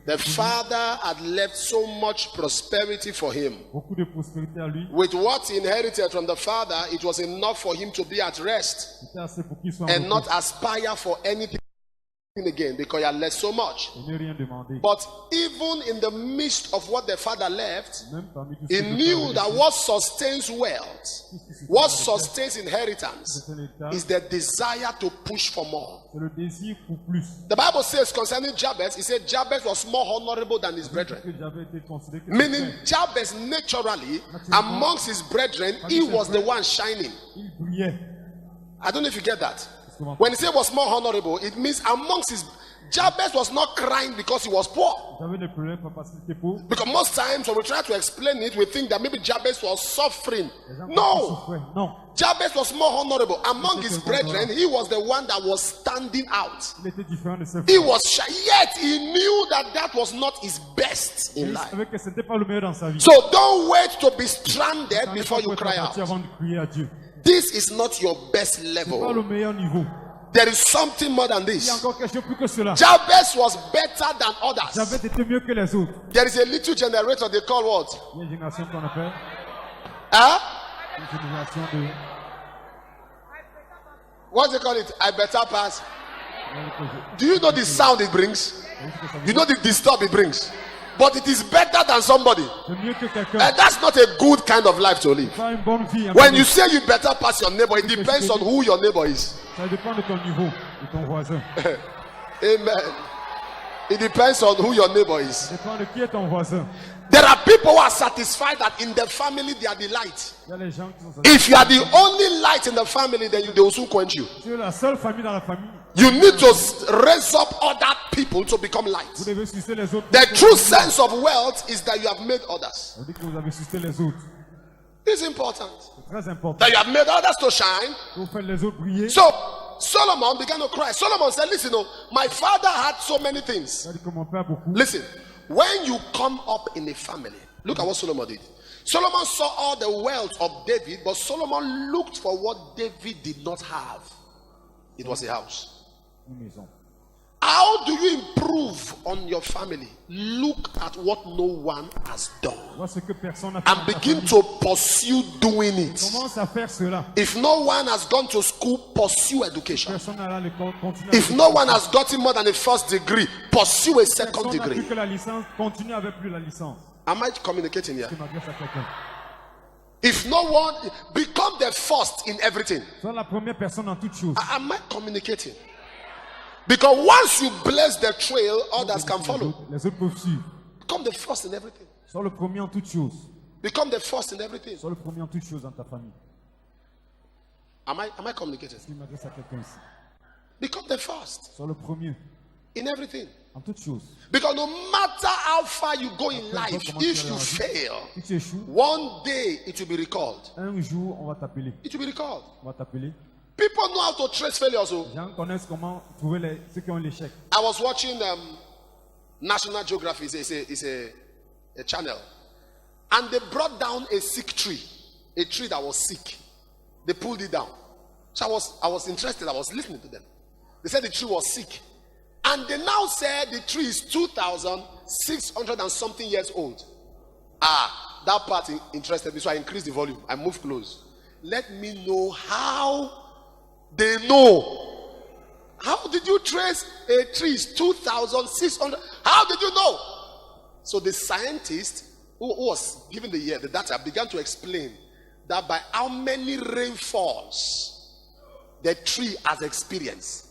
Speaker 5: The father had left so much prosperity for him. With what he inherited from the father, it was enough for him to be at rest and not aspire for anything again, because he had left so much. But even in the midst of what the father left, he knew that what sustains wealth, what sustains inheritance, is the desire to push for more. The Bible says concerning Jabez, it said Jabez was more honorable than his brethren. Meaning Jabez naturally, amongst his brethren, he was the one shining. I don't know if you get that. When he said was more honorable, it means amongst his Jabez was not crying because he was poor. Because most times when we try to explain it, we think that maybe Jabez was suffering. No. Jabez was more honorable. Among his brethren, he was the one that was standing out. He was shy, yet he knew that that was not his best in life. So don't wait to be stranded before you cry out. This is not your best level. There is something more than this. Jabez was better than others. There is a little generator they call what? What do they call it? I better pass. Do you know the sound it brings? You know the disturb it brings? But it is better than somebody. That's not a good kind of life to live. When you say you better pass your neighbor, it depends on who your neighbor is. Amen. It depends on who your neighbor is. There are people who are satisfied that in the family they are the light. If you are the only light in the family, then they will soon quench you. You need to raise up other people to become light. The true sense of wealth is that you have made others. It's important that you have made others to shine. So Solomon began to cry. Solomon said, listen, my father had so many things. Listen, when you come up in a family, look at what Solomon did. Solomon saw all the wealth of David, but Solomon looked for what David did not have. It was a house. How do you improve on your family? Look at what no one has done and begin to pursue doing it. If no one has gone to school, pursue education. If no one has gotten more than a first degree, pursue a second degree. Am I communicating here? If no one, become the first in everything. Am I communicating? Because once you bless the trail, others can follow. Become the first in everything. Become the first in everything. Am I communicating? Become the first in everything. Because no matter how far you go in life, if you fail, one day it will be recalled. It will be recalled. People know how to trace failures. I was watching National Geography. It's a channel, and they brought down a sick tree, a tree that was sick. They pulled it down. So I was interested. I was listening to them. They said the tree was sick, and they now said the tree is 2,600 and something years old. That part interested me, so I increased the volume. I moved close. Let me know how. They know. How did you trace a tree is 2,600? How did you know? So the scientist who was given the data began to explain that by how many rainfalls the tree has experienced.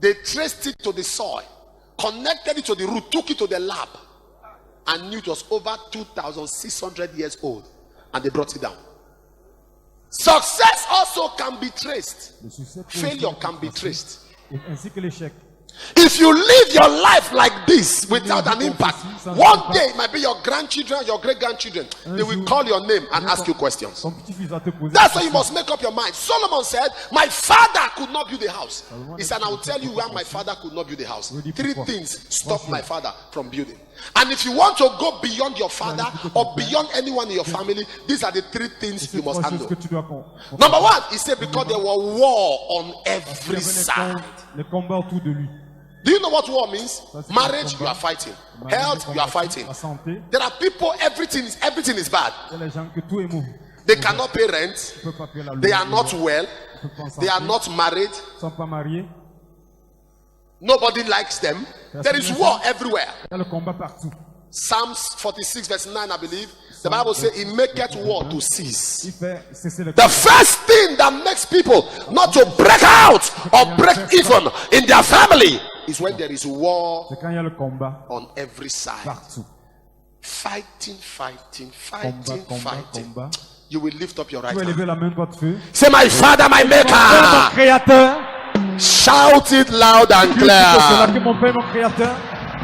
Speaker 5: They traced it to the soil, connected it to the root, took it to the lab, and knew it was over 2,600 years old, and they brought it down. Success also can be traced. Failure can be traced. If you live your life like this without an impact, one day it might be your grandchildren, your great-grandchildren. They will call your name and ask you questions. That's why you must make up your mind. Solomon said, my father could not build a house. He said, I will tell you where my father could not build a house. 3 things stop my father from building. And if you want to go beyond your father or beyond anyone in your family, these are the 3 things you must handle. Number 1, he said, because there were war on every side. Do you know what war means? Marriage, you are fighting. Health, you are fighting. There are people, everything is bad. They cannot pay rent. They are not well. They are not married. Nobody likes them. There is war everywhere. Psalms 46 verse 9, I believe. The Bible says, he maketh war to cease. The first thing that makes people not to break out or break even in their family is when there is war on every side. Fighting. You will lift up your right hand. Say, my Father, my Maker. Shout it loud and clear.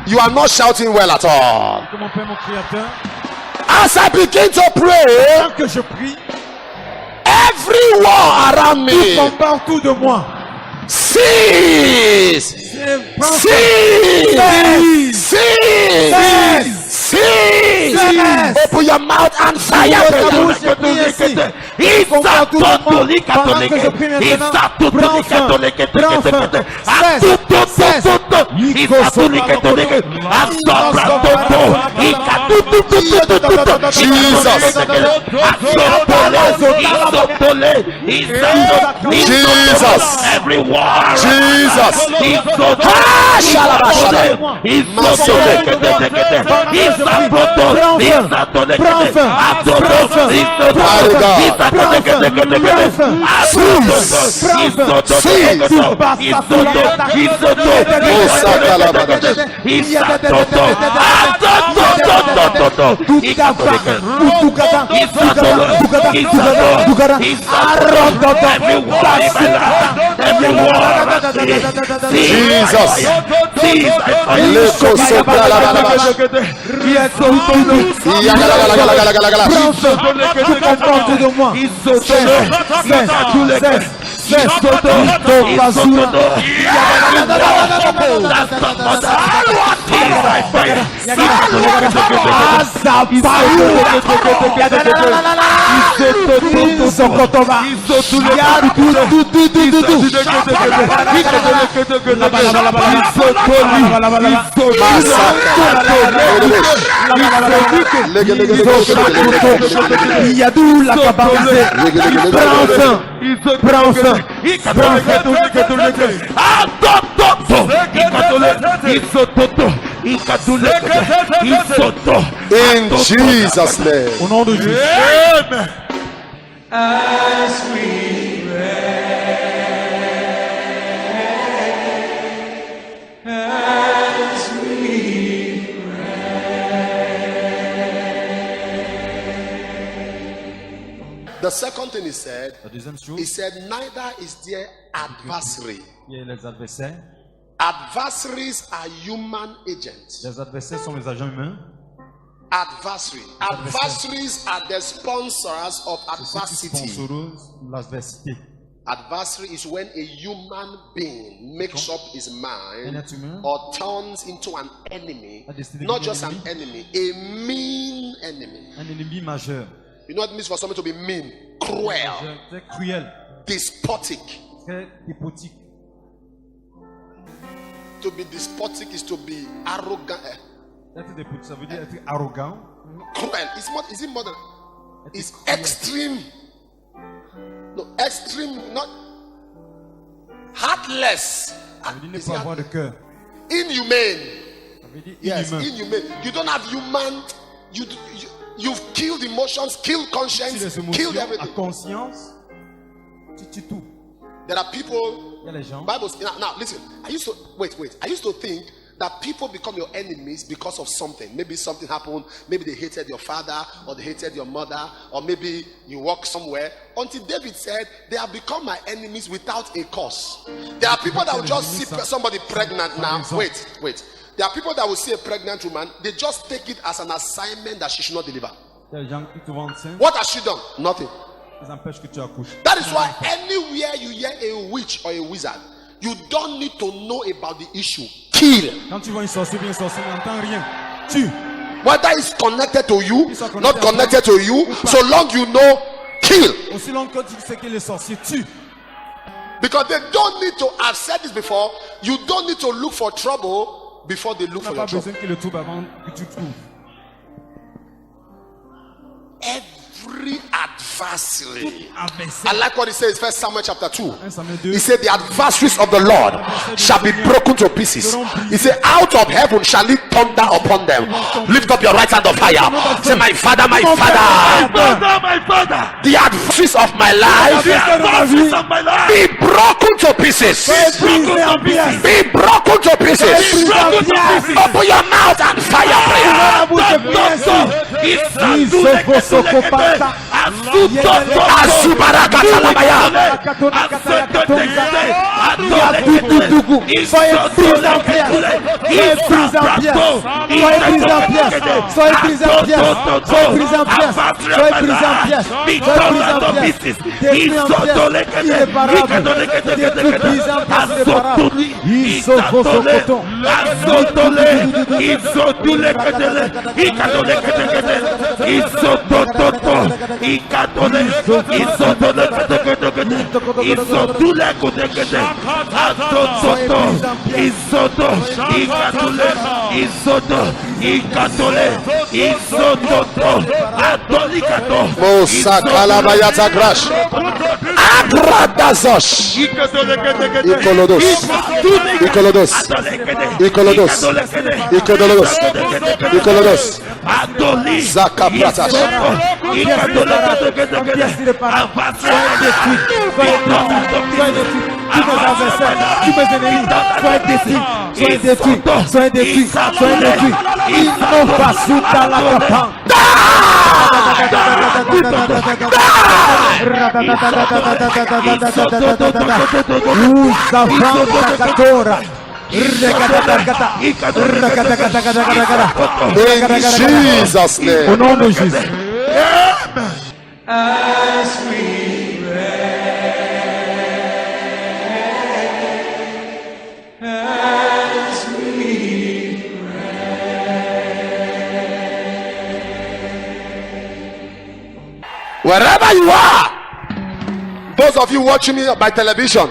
Speaker 5: You are not shouting well at all. As I begin to pray, every war around me cease. Open your mouth and fire. Jesus. Every war. Jesus. In Jesus' name.
Speaker 4: Au nom de Jésus.
Speaker 5: Amen.
Speaker 7: As we pray, as we pray.
Speaker 5: The second thing he said,
Speaker 3: La deuxième chose,
Speaker 5: he said, neither is there adversary.
Speaker 3: il y a les adversaires.
Speaker 5: Adversaries are human agents.
Speaker 3: Les adversaires sont les agents humains.
Speaker 5: Adversary. Adversaries are the sponsors of adversity.
Speaker 3: Sponsorisent l'adversité.
Speaker 5: Adversary is when a human being makes up his mind or turns into an enemy, not just an enemy, a mean enemy.
Speaker 3: Un ennemi majeur.
Speaker 5: You know what it means for somebody to be mean, cruel,
Speaker 3: Très cruel.
Speaker 5: despotic.
Speaker 3: Très despotique.
Speaker 5: To be despotic is to be arrogant.
Speaker 3: Être despotique, ça veut dire être arrogant.
Speaker 5: Cruel. Is it more than?
Speaker 3: Être
Speaker 5: It's
Speaker 3: cruel.
Speaker 5: extreme. No, extreme, not heartless.
Speaker 3: Ça veut dire ne
Speaker 5: Is
Speaker 3: pas
Speaker 5: it
Speaker 3: avoir de cœur.
Speaker 5: inhumane.
Speaker 3: Ça veut dire
Speaker 5: Yes,
Speaker 3: inhumain.
Speaker 5: inhumane. You don't have human. You've killed emotions, killed
Speaker 3: Si
Speaker 5: conscience,
Speaker 3: les
Speaker 5: killed
Speaker 3: émotions, à
Speaker 5: everything.
Speaker 3: conscience, tu tues tout.
Speaker 5: There are people.
Speaker 3: Il y a les gens.
Speaker 5: Bible. Now listen. I used to think that people become your enemies because of something. Maybe something happened, maybe they hated your father, or they hated your mother, or maybe you walk somewhere. Until David said, they have become my enemies without a cause. There are people that will just see somebody pregnant now. Wait. There are people that will see a pregnant woman, they just take it as an assignment that she should not deliver. What has she done? Nothing. That is why anywhere you hear a witch or a wizard, you don't need to know about the issue. Kill.
Speaker 3: Quand tu vois une sorcière, bien sorcière, n'entends rien. Tue.
Speaker 5: Whether it's connected to you, not connected to you, so long you know, kill.
Speaker 3: Aussi long que tu sais que les sorciers tuent.
Speaker 5: Because they don't need to, I've said this before, you don't need to look for trouble before they look for your trouble.
Speaker 3: Que le trouble avant que tu trouves.
Speaker 5: Every adversary. I like what he says, 1 Samuel chapter 2. He said, the adversaries of the Lord shall be broken to pieces. He said, out of heaven shall it thunder upon them. Lift up your right hand of fire. Say, my father, my father. The adversaries of my life be broken to pieces. Be broken to pieces. Open your mouth and fire prayer. In Jesus' name.
Speaker 3: Au nom de Jésus.
Speaker 7: As we
Speaker 5: wherever you are, those of you watching me by television,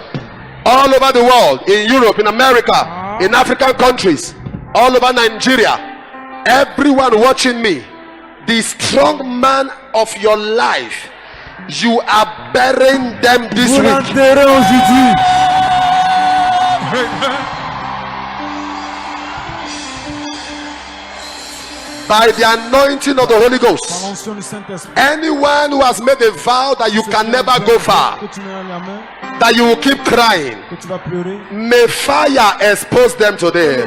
Speaker 5: all over the world, in Europe, in America, in African countries, all over Nigeria, everyone watching me, the strong man of your life, you are burying them this week. By the anointing of the Holy Ghost, anyone who has made a vow that you can never go far, that you will keep crying, may fire expose them today.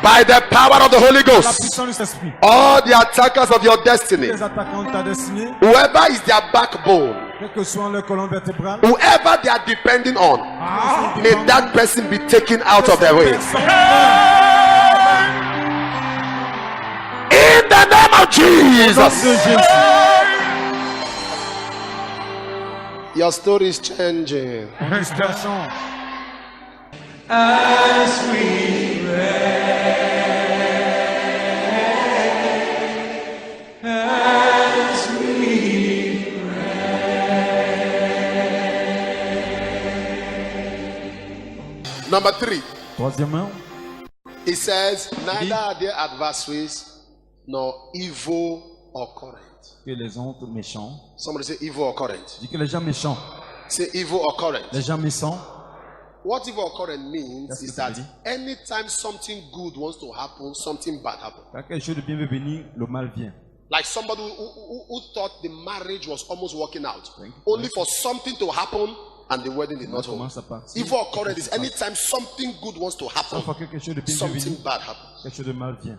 Speaker 5: By the power of the Holy Ghost, all the attackers of your destiny, whoever is their backbone, whoever they are depending on, may that person be taken out of their way. In the name of Jesus. Your story is changing.
Speaker 7: As we pray, as we pray.
Speaker 5: Number 3.
Speaker 3: Troisièmement,
Speaker 5: It says, neither are there adversaries nor evil or current.
Speaker 3: que les autres méchants.
Speaker 5: Somebody say evil or current.
Speaker 3: Dis que les gens méchants.
Speaker 5: Say evil or current.
Speaker 3: Les gens méchants.
Speaker 5: What evil or current means
Speaker 3: That's
Speaker 5: is
Speaker 3: what
Speaker 5: that
Speaker 3: it
Speaker 5: anytime something good wants to happen, something bad happens.
Speaker 3: Quand quelque chose de bien veut venir, le mal vient.
Speaker 5: Like somebody who thought the marriage was almost working out, only for something to happen and the wedding did not hold.
Speaker 3: Commence à partir.
Speaker 5: Evil occurrence is anytime something good wants to happen,
Speaker 3: Chaque fois que quelque chose de bien
Speaker 5: something
Speaker 3: venu,
Speaker 5: bad happens.
Speaker 3: quelque chose de mal vient.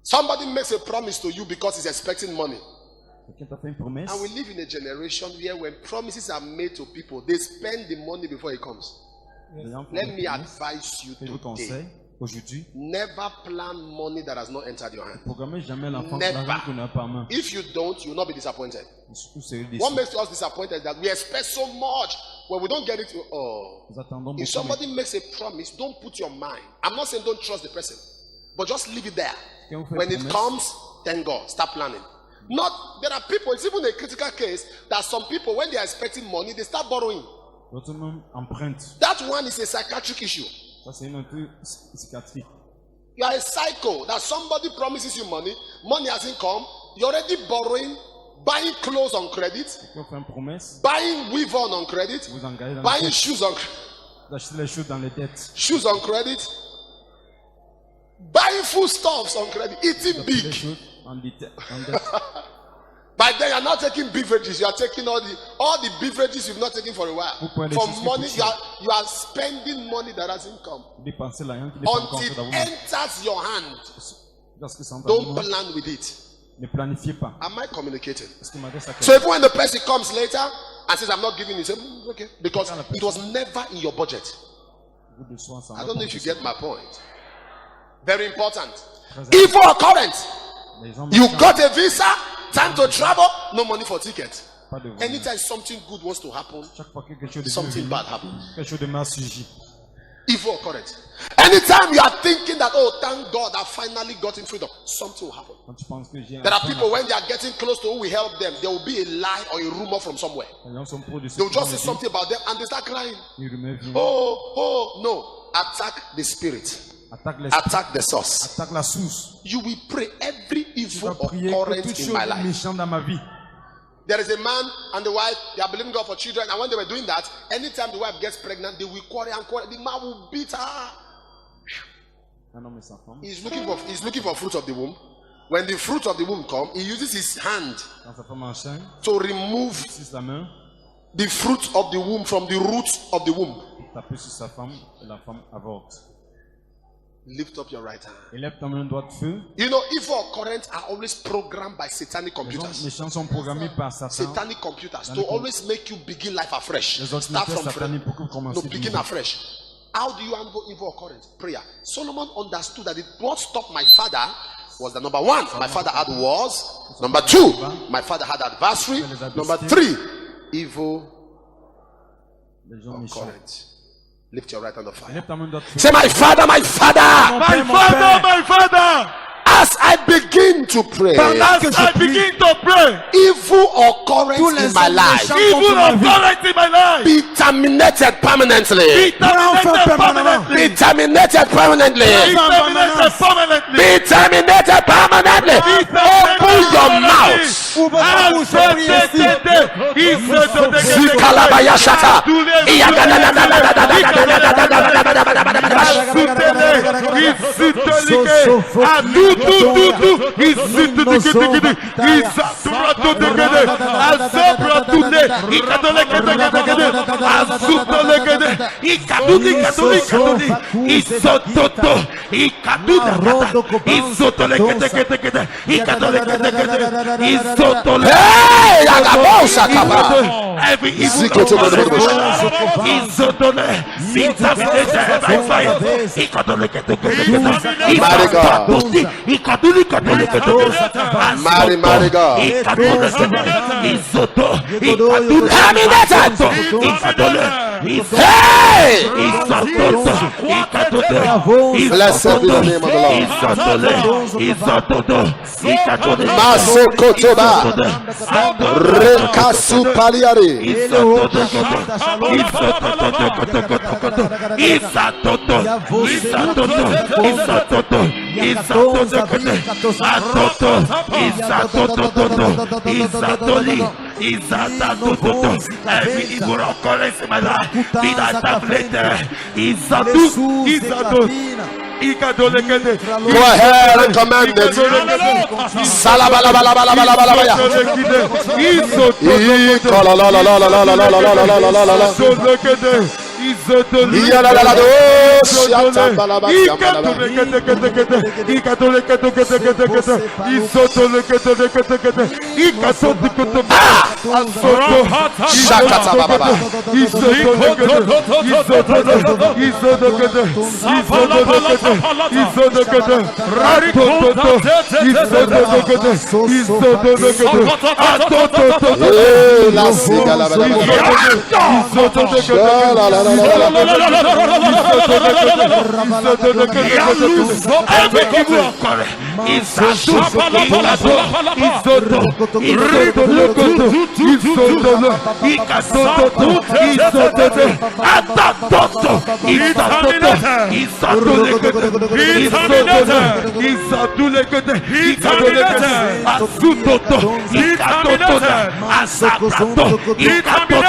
Speaker 5: Somebody makes a promise to you because he's expecting money.
Speaker 3: Quelqu'un t'a fait une promesse.
Speaker 5: And we live in a generation where when promises are made to people, they spend the money before it comes.
Speaker 3: Les gens font
Speaker 5: Let
Speaker 3: une
Speaker 5: me
Speaker 3: promesse.
Speaker 5: advise you
Speaker 3: Et je vous
Speaker 5: today.
Speaker 3: conseille, aujourd'hui,
Speaker 5: Never plan money that has not entered your hand.
Speaker 3: programmez jamais l'enfant
Speaker 5: Never.
Speaker 3: l'argent qu'on n'a pas en main.
Speaker 5: If you don't, you will not be disappointed.
Speaker 3: Surtout c'est déçu.
Speaker 5: What makes us disappointed is that we expect so much. When we don't get it,
Speaker 3: Nous attendons
Speaker 5: if
Speaker 3: beaucoup.
Speaker 5: somebody makes a promise, don't put your mind. I'm not saying don't trust the person, but just leave it there.
Speaker 3: Quand vous faites
Speaker 5: When it
Speaker 3: promesse,
Speaker 5: comes, thank God. Start planning. Not there are people. It's even a critical case that some people, when they are expecting money, they start borrowing.
Speaker 3: L'autre même empreinte.
Speaker 5: That one is a psychiatric issue.
Speaker 3: Ça c'est une autre psychiatrie.
Speaker 5: You are a psycho that somebody promises you money hasn't come. You're already borrowing, buying clothes on credit,
Speaker 3: Quand on fait une promesse,
Speaker 5: buying weave on credit,
Speaker 3: vous engagez dans les
Speaker 5: buying
Speaker 3: dettes.
Speaker 5: shoes on
Speaker 3: Vous achetez les choses dans les dettes.
Speaker 5: shoes on credit, buying foodstuffs on credit, eating
Speaker 3: Vous achetez les
Speaker 5: big.
Speaker 3: choses en dette. En dette.
Speaker 5: By then you're not taking beverages. You are taking all the beverages you've not taken for a while.
Speaker 3: Vous prenez des
Speaker 5: For
Speaker 3: choses qui
Speaker 5: money,
Speaker 3: coûtent
Speaker 5: you are spending money that hasn't come
Speaker 3: Vous dépensez l'argent qui n'est pas encore
Speaker 5: until
Speaker 3: entré dans
Speaker 5: it
Speaker 3: vos mains.
Speaker 5: enters your hand.
Speaker 3: Lorsque ça entre dans vos
Speaker 5: Don't
Speaker 3: mains,
Speaker 5: plan with it.
Speaker 3: ne planifiez pas.
Speaker 5: Am I communicating?
Speaker 3: Parce que m'adresse à
Speaker 5: So
Speaker 3: quelqu'un.
Speaker 5: even when the person comes later and says, I'm not giving you, say, okay. Because it was never in your budget.
Speaker 3: Vous de soi, ça
Speaker 5: I
Speaker 3: va
Speaker 5: don't know
Speaker 3: pas
Speaker 5: if you
Speaker 3: passer.
Speaker 5: get my point. Very important.
Speaker 3: Très
Speaker 5: Evil occurrence.
Speaker 3: Les gens
Speaker 5: You
Speaker 3: méchants,
Speaker 5: got a visa, time to travel, no money for ticket.
Speaker 3: pas de voyage.
Speaker 5: Anytime something good wants to happen,
Speaker 3: Chaque fois que quelque chose de bien
Speaker 5: something
Speaker 3: venu,
Speaker 5: bad happens.
Speaker 3: quelque chose de mal surgit.
Speaker 5: Evil occurrence. Anytime you are thinking that, oh, thank God, I finally got in freedom, something will happen.
Speaker 3: Quand tu penses que j'ai
Speaker 5: There are
Speaker 3: un
Speaker 5: people, when they are getting close to who will help them, there will be a lie or a rumor from somewhere.
Speaker 3: Les gens sont pro de ce
Speaker 5: They will
Speaker 3: qu'ils
Speaker 5: just say
Speaker 3: ont dit.
Speaker 5: something about them and they start crying.
Speaker 3: Une rumeur vient.
Speaker 5: Oh, no. Attack the spirit.
Speaker 3: Attaque l'esprit.
Speaker 5: Attack the source.
Speaker 3: Attaque la source.
Speaker 5: You will pray every
Speaker 3: Tu
Speaker 5: evil
Speaker 3: vas prier que
Speaker 5: occurrence
Speaker 3: toute
Speaker 5: in
Speaker 3: chose
Speaker 5: my life.
Speaker 3: méchante dans ma vie.
Speaker 5: There is a man and the wife, they are believing God for children, and when they were doing that, anytime the wife gets pregnant, they will quarrel and quarrel. The man will beat her.
Speaker 3: Un homme et sa femme,
Speaker 5: He's looking for fruit of the womb. When the fruit of the womb come, he uses his hand
Speaker 3: quand sa femme enchaîne,
Speaker 5: to remove
Speaker 3: sur sa main,
Speaker 5: the fruit of the womb from the roots of the womb.
Speaker 3: il tape sur sa femme et la femme avorte.
Speaker 5: Lift up your right hand.
Speaker 3: Élève ta main droite feu.
Speaker 5: You know, evil occurrences are always programmed by satanic
Speaker 3: Les gens
Speaker 5: computers.
Speaker 3: méchants sont programmés par Satan.
Speaker 5: Satanic computers to always make you begin life afresh.
Speaker 3: Les
Speaker 5: Start
Speaker 3: ordinateurs
Speaker 5: from fresh.
Speaker 3: sataniques pour que vous
Speaker 5: No,
Speaker 3: commenciez de
Speaker 5: begin
Speaker 3: nouveau.
Speaker 5: afresh. How do you handle evil occurrence? Prayer. Solomon understood that what stopped my father was that number one, my father had wars. Number two, my father had adversary. Number three, evil
Speaker 3: Les gens méchants.
Speaker 5: occurrence. Lift your right hand of fire.
Speaker 3: Élève ta main droite feu.
Speaker 1: Say, my father, my father.
Speaker 3: My father,
Speaker 4: My father,
Speaker 5: As I begin to pray,
Speaker 4: as I begin to pray,
Speaker 5: evil occurrence in my life
Speaker 4: evil occurrence in my life
Speaker 5: be terminated permanently.
Speaker 4: be terminated permanently.
Speaker 1: Be terminated permanently.
Speaker 4: Be terminated permanently.
Speaker 1: Be terminated permanently. Open your mouth. Zikalabayashata. Hey, Agabosa Kaba.
Speaker 4: Every evil
Speaker 5: Zikoto Bodobo. Mighty God.
Speaker 1: Hey!
Speaker 5: Blessed be the name of the Lord. Masokotoba. Rekasu Paliari.
Speaker 4: Every evil occurrence in my life be that terminated.
Speaker 5: Go ahead and command it. Salabalabalabalabalabalabaya.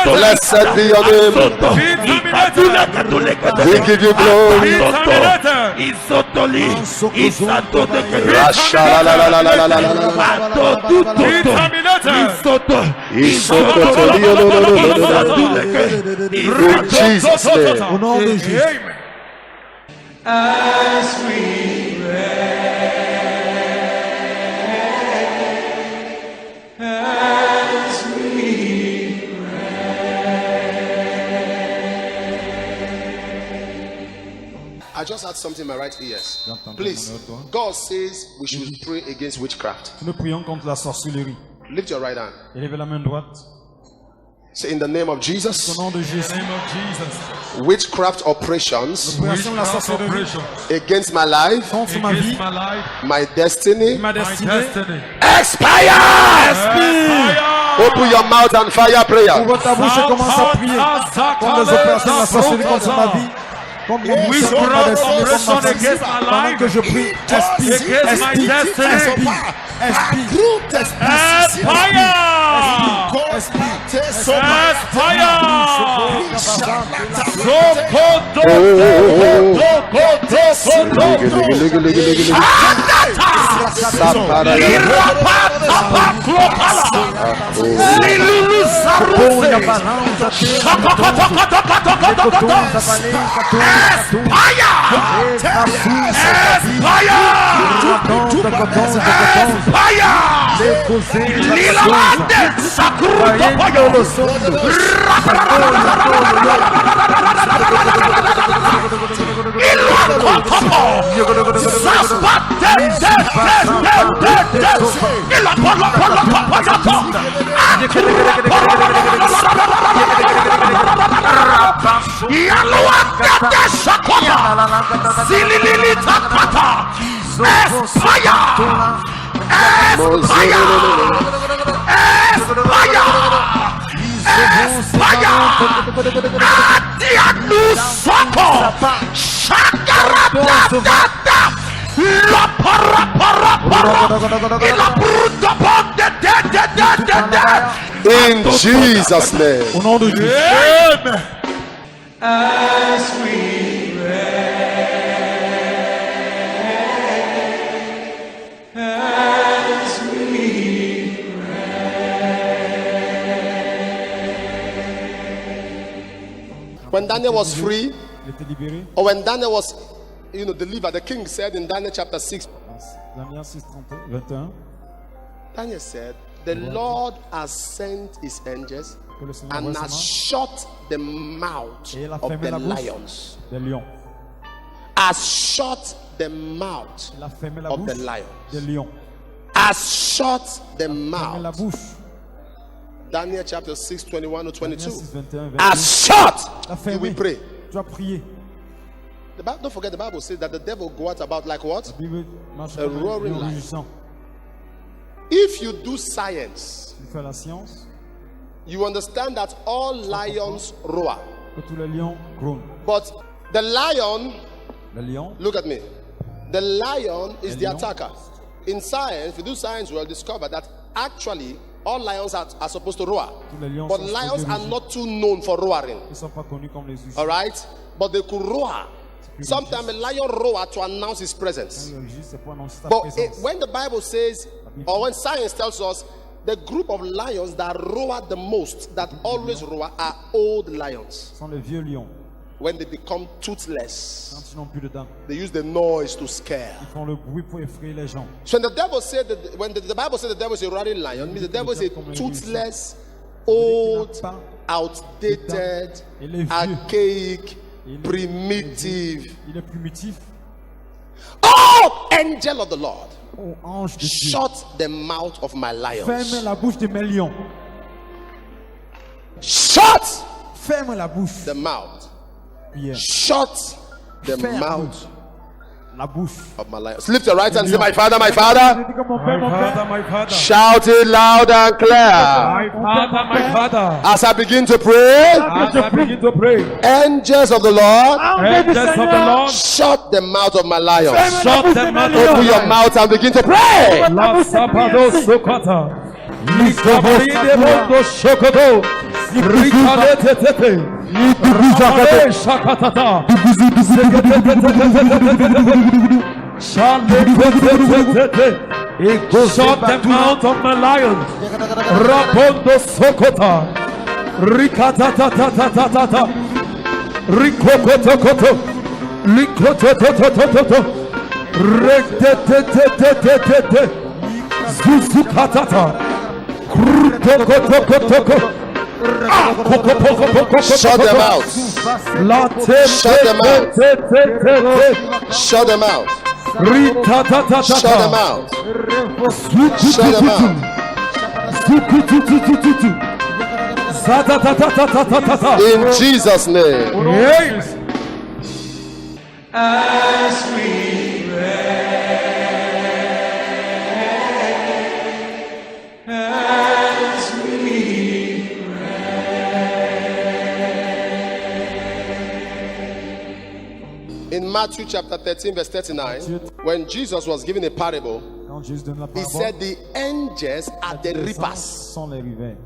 Speaker 5: Blessed be your name. We give you glory. In Jesus' name.
Speaker 4: Au nom de Jésus.
Speaker 7: As we pray, as we
Speaker 5: I just had something in my right ears. Please, God says we should pray against witchcraft.
Speaker 3: Nous prions contre la sorcellerie.
Speaker 5: Lift your right hand.
Speaker 3: Élevez la main droite.
Speaker 5: Say in the name of Jesus.
Speaker 3: Au nom de Jésus.
Speaker 5: Witchcraft operations
Speaker 3: Opération la sorcellerie.
Speaker 5: against my life,
Speaker 3: Contre ma vie.
Speaker 5: my destiny,
Speaker 3: Ma destinée.
Speaker 5: expire. Open your mouth and fire prayer.
Speaker 3: Ouvre ta bouche et commence à prier. Contre les opérations de la sorcellerie contre ma vie. Contre mon business, contre ma destinée, contre ma famille. Pendant que je prie, expire.
Speaker 5: In Jesus' name.
Speaker 3: Au nom de Jésus.
Speaker 7: as we pray, as we
Speaker 5: When Daniel was free,
Speaker 3: Il était libéré.
Speaker 5: or when Daniel was, delivered, the king said in Daniel chapter 6,
Speaker 3: Daniel 6, 21.
Speaker 5: Daniel said, the Lord has sent his angels
Speaker 3: Que le Seigneur
Speaker 5: and
Speaker 3: envoie
Speaker 5: has
Speaker 3: ses
Speaker 5: shut the mouth
Speaker 3: Et il a
Speaker 5: of
Speaker 3: fermé
Speaker 5: the
Speaker 3: la bouche
Speaker 5: lions.
Speaker 3: des lions.
Speaker 5: Has shut the mouth
Speaker 3: Il a fermé la
Speaker 5: of the
Speaker 3: bouche
Speaker 5: lions.
Speaker 3: des lions.
Speaker 5: Has shut the
Speaker 3: Fermé la
Speaker 5: mouth.
Speaker 3: bouche.
Speaker 5: Daniel chapter 6, 21 to
Speaker 3: Daniel
Speaker 5: 22.
Speaker 3: 6, 21, 22.
Speaker 5: Has shut.
Speaker 3: Il a
Speaker 5: You
Speaker 3: fermé.
Speaker 5: will pray.
Speaker 3: Tu vas prier.
Speaker 5: Don't forget the Bible says that the devil go out about like what?
Speaker 3: La Bible marche
Speaker 5: A
Speaker 3: comme un
Speaker 5: roaring
Speaker 3: lion
Speaker 5: lion.
Speaker 3: rugissant.
Speaker 5: If you do science,
Speaker 3: Tu fais la science,
Speaker 5: you understand that all lions roar.
Speaker 3: que tous les lions grognent.
Speaker 5: But the lion,
Speaker 3: Le lion,
Speaker 5: look at me, the lion is
Speaker 3: Le
Speaker 5: the
Speaker 3: lion.
Speaker 5: attacker. In science, if you do science, you will discover that actually all lions are supposed to roar.
Speaker 3: tous les lions
Speaker 5: But
Speaker 3: sont
Speaker 5: lions
Speaker 3: supposés
Speaker 5: are
Speaker 3: rugir.
Speaker 5: not too known for roaring.
Speaker 3: Ils ne sont pas connus comme les
Speaker 5: All
Speaker 3: huissiers.
Speaker 5: right? But they could roar Sometimes a lion roar to announce his presence.
Speaker 3: C'est pour annoncer ta
Speaker 5: But
Speaker 3: présence.
Speaker 5: when the Bible says, or when science tells us, the group of lions that roar the most, that always roar, are old lions.
Speaker 3: Ce sont les vieux lions.
Speaker 5: When they become toothless,
Speaker 3: Quand ils n'ont plus de dents,
Speaker 5: they use the noise to scare.
Speaker 3: ils font le bruit pour effrayer les gens.
Speaker 5: So when the devil said that, when the Bible said the devil is a roaring lion, means the devil is a toothless, old, outdated, archaic, primitive.
Speaker 3: Il est primitif.
Speaker 5: Oh, angel of the Lord,
Speaker 3: Oh, ange de Dieu.
Speaker 5: shut the mouth of my lions.
Speaker 3: Ferme la bouche de mes lions.
Speaker 5: Shut
Speaker 3: Ferme la bouche.
Speaker 5: the mouth.
Speaker 3: Pierre.
Speaker 5: Shut the
Speaker 3: Ferme
Speaker 5: mouth
Speaker 3: la bouche.
Speaker 5: of my lions. Lift your right hand and say, my father, my father.
Speaker 3: Dis comme mon père, mon père.
Speaker 4: My father,
Speaker 5: Shout it loud and clear.
Speaker 4: my father, my father.
Speaker 5: As I begin to pray,
Speaker 4: As I begin to pray,
Speaker 5: angels of the Lord,
Speaker 4: angels of the Lord,
Speaker 5: shut the mouth of my lions.
Speaker 4: shut them out.
Speaker 5: Open your mouth and begin to pray.
Speaker 4: La Sabado Sokata. Likabaride Mondo Shokodo. Rikalete Tete. Rikalete Shakatata. Shut the mouth of my lions. Rapondo Sokota. Rikatatatata. Rikokotokoto. Rikotototototo. Rektetetetetetete. Zuzukatata. Krutokotokotoko.
Speaker 5: Shut them out. Shut them out. Shut them out. Shut them out. Shut them out. In Jesus' name.
Speaker 7: As we
Speaker 5: In Matthew chapter 13, verse 39, when Jesus was giving a parable,
Speaker 3: Quand Jésus donne la
Speaker 5: he
Speaker 3: parabole,
Speaker 5: said the angels are the
Speaker 3: les anges
Speaker 5: reapers.
Speaker 3: sont les rivets.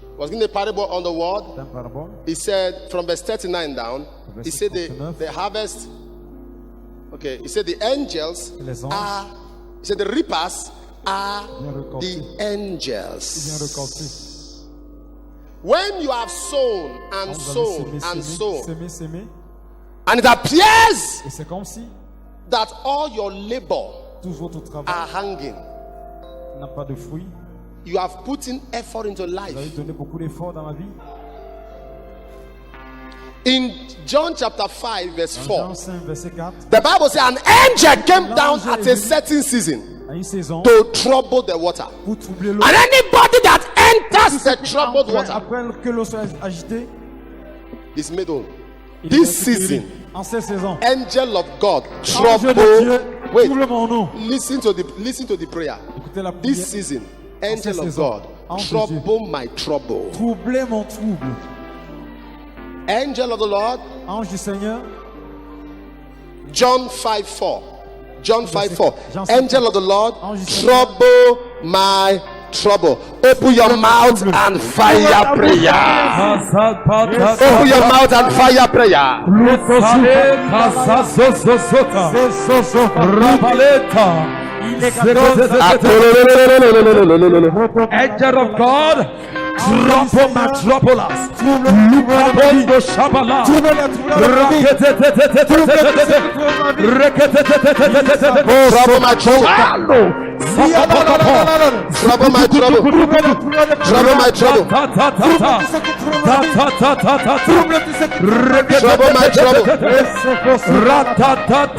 Speaker 5: He was giving a parable on the word.
Speaker 3: C'est un parabole.
Speaker 5: He said from verse 39 down, he said the harvest. Okay, he said the angels
Speaker 3: Les anges.
Speaker 5: are, he said the reapers are
Speaker 3: Bien récolté.
Speaker 5: the
Speaker 3: Bien
Speaker 5: angels.
Speaker 3: récolté.
Speaker 5: When you have sown and
Speaker 3: Vous avez
Speaker 5: sown
Speaker 3: sémé,
Speaker 5: and
Speaker 3: sémé,
Speaker 5: sown,
Speaker 3: sémé, sémé.
Speaker 5: and it appears
Speaker 3: Et c'est comme si
Speaker 5: that all your labor
Speaker 3: tout votre travail
Speaker 5: are hanging,
Speaker 3: n'a pas de fruits.
Speaker 5: you have put in effort into
Speaker 3: Vous
Speaker 5: life.
Speaker 3: avez donné beaucoup d'efforts dans la vie.
Speaker 5: In John chapter 5, verse
Speaker 3: Dans
Speaker 5: 4,
Speaker 3: Jean 5, verset 4,
Speaker 5: the Bible says an angel came down at a certain season
Speaker 3: à une saison,
Speaker 5: to trouble the water.
Speaker 3: pour troubler l'eau.
Speaker 5: And anybody that enters the troubled water
Speaker 3: Après que l'eau soit agitée,
Speaker 5: is made whole.
Speaker 3: il
Speaker 5: This
Speaker 3: est récupéré.
Speaker 5: season,
Speaker 3: En cette saison,
Speaker 5: angel of God,
Speaker 3: ange de Dieu,
Speaker 5: trouble. Wait,
Speaker 3: trouble mon nom.
Speaker 5: listen to the prayer.
Speaker 3: Écoutez la
Speaker 5: This
Speaker 3: prière.
Speaker 5: season,
Speaker 3: En
Speaker 5: angel
Speaker 3: cette
Speaker 5: of
Speaker 3: saison,
Speaker 5: God,
Speaker 3: ange de Dieu.
Speaker 5: trouble my trouble.
Speaker 3: Troublez mon trouble.
Speaker 5: Angel of the Lord,
Speaker 3: Ange du Seigneur,
Speaker 5: John 5:4. John 5:4.
Speaker 3: Jean 5:4.
Speaker 5: Angel of the Lord,
Speaker 3: Ange du Seigneur.
Speaker 5: trouble my trouble. Open your mouth and fire prayer. Open your mouth and fire prayer.
Speaker 4: Angel of God, trample my troublers. Lukabondo Shabala.
Speaker 5: Trouble my trouble. Trouble my trouble. Trouble my trouble. Trouble my trouble.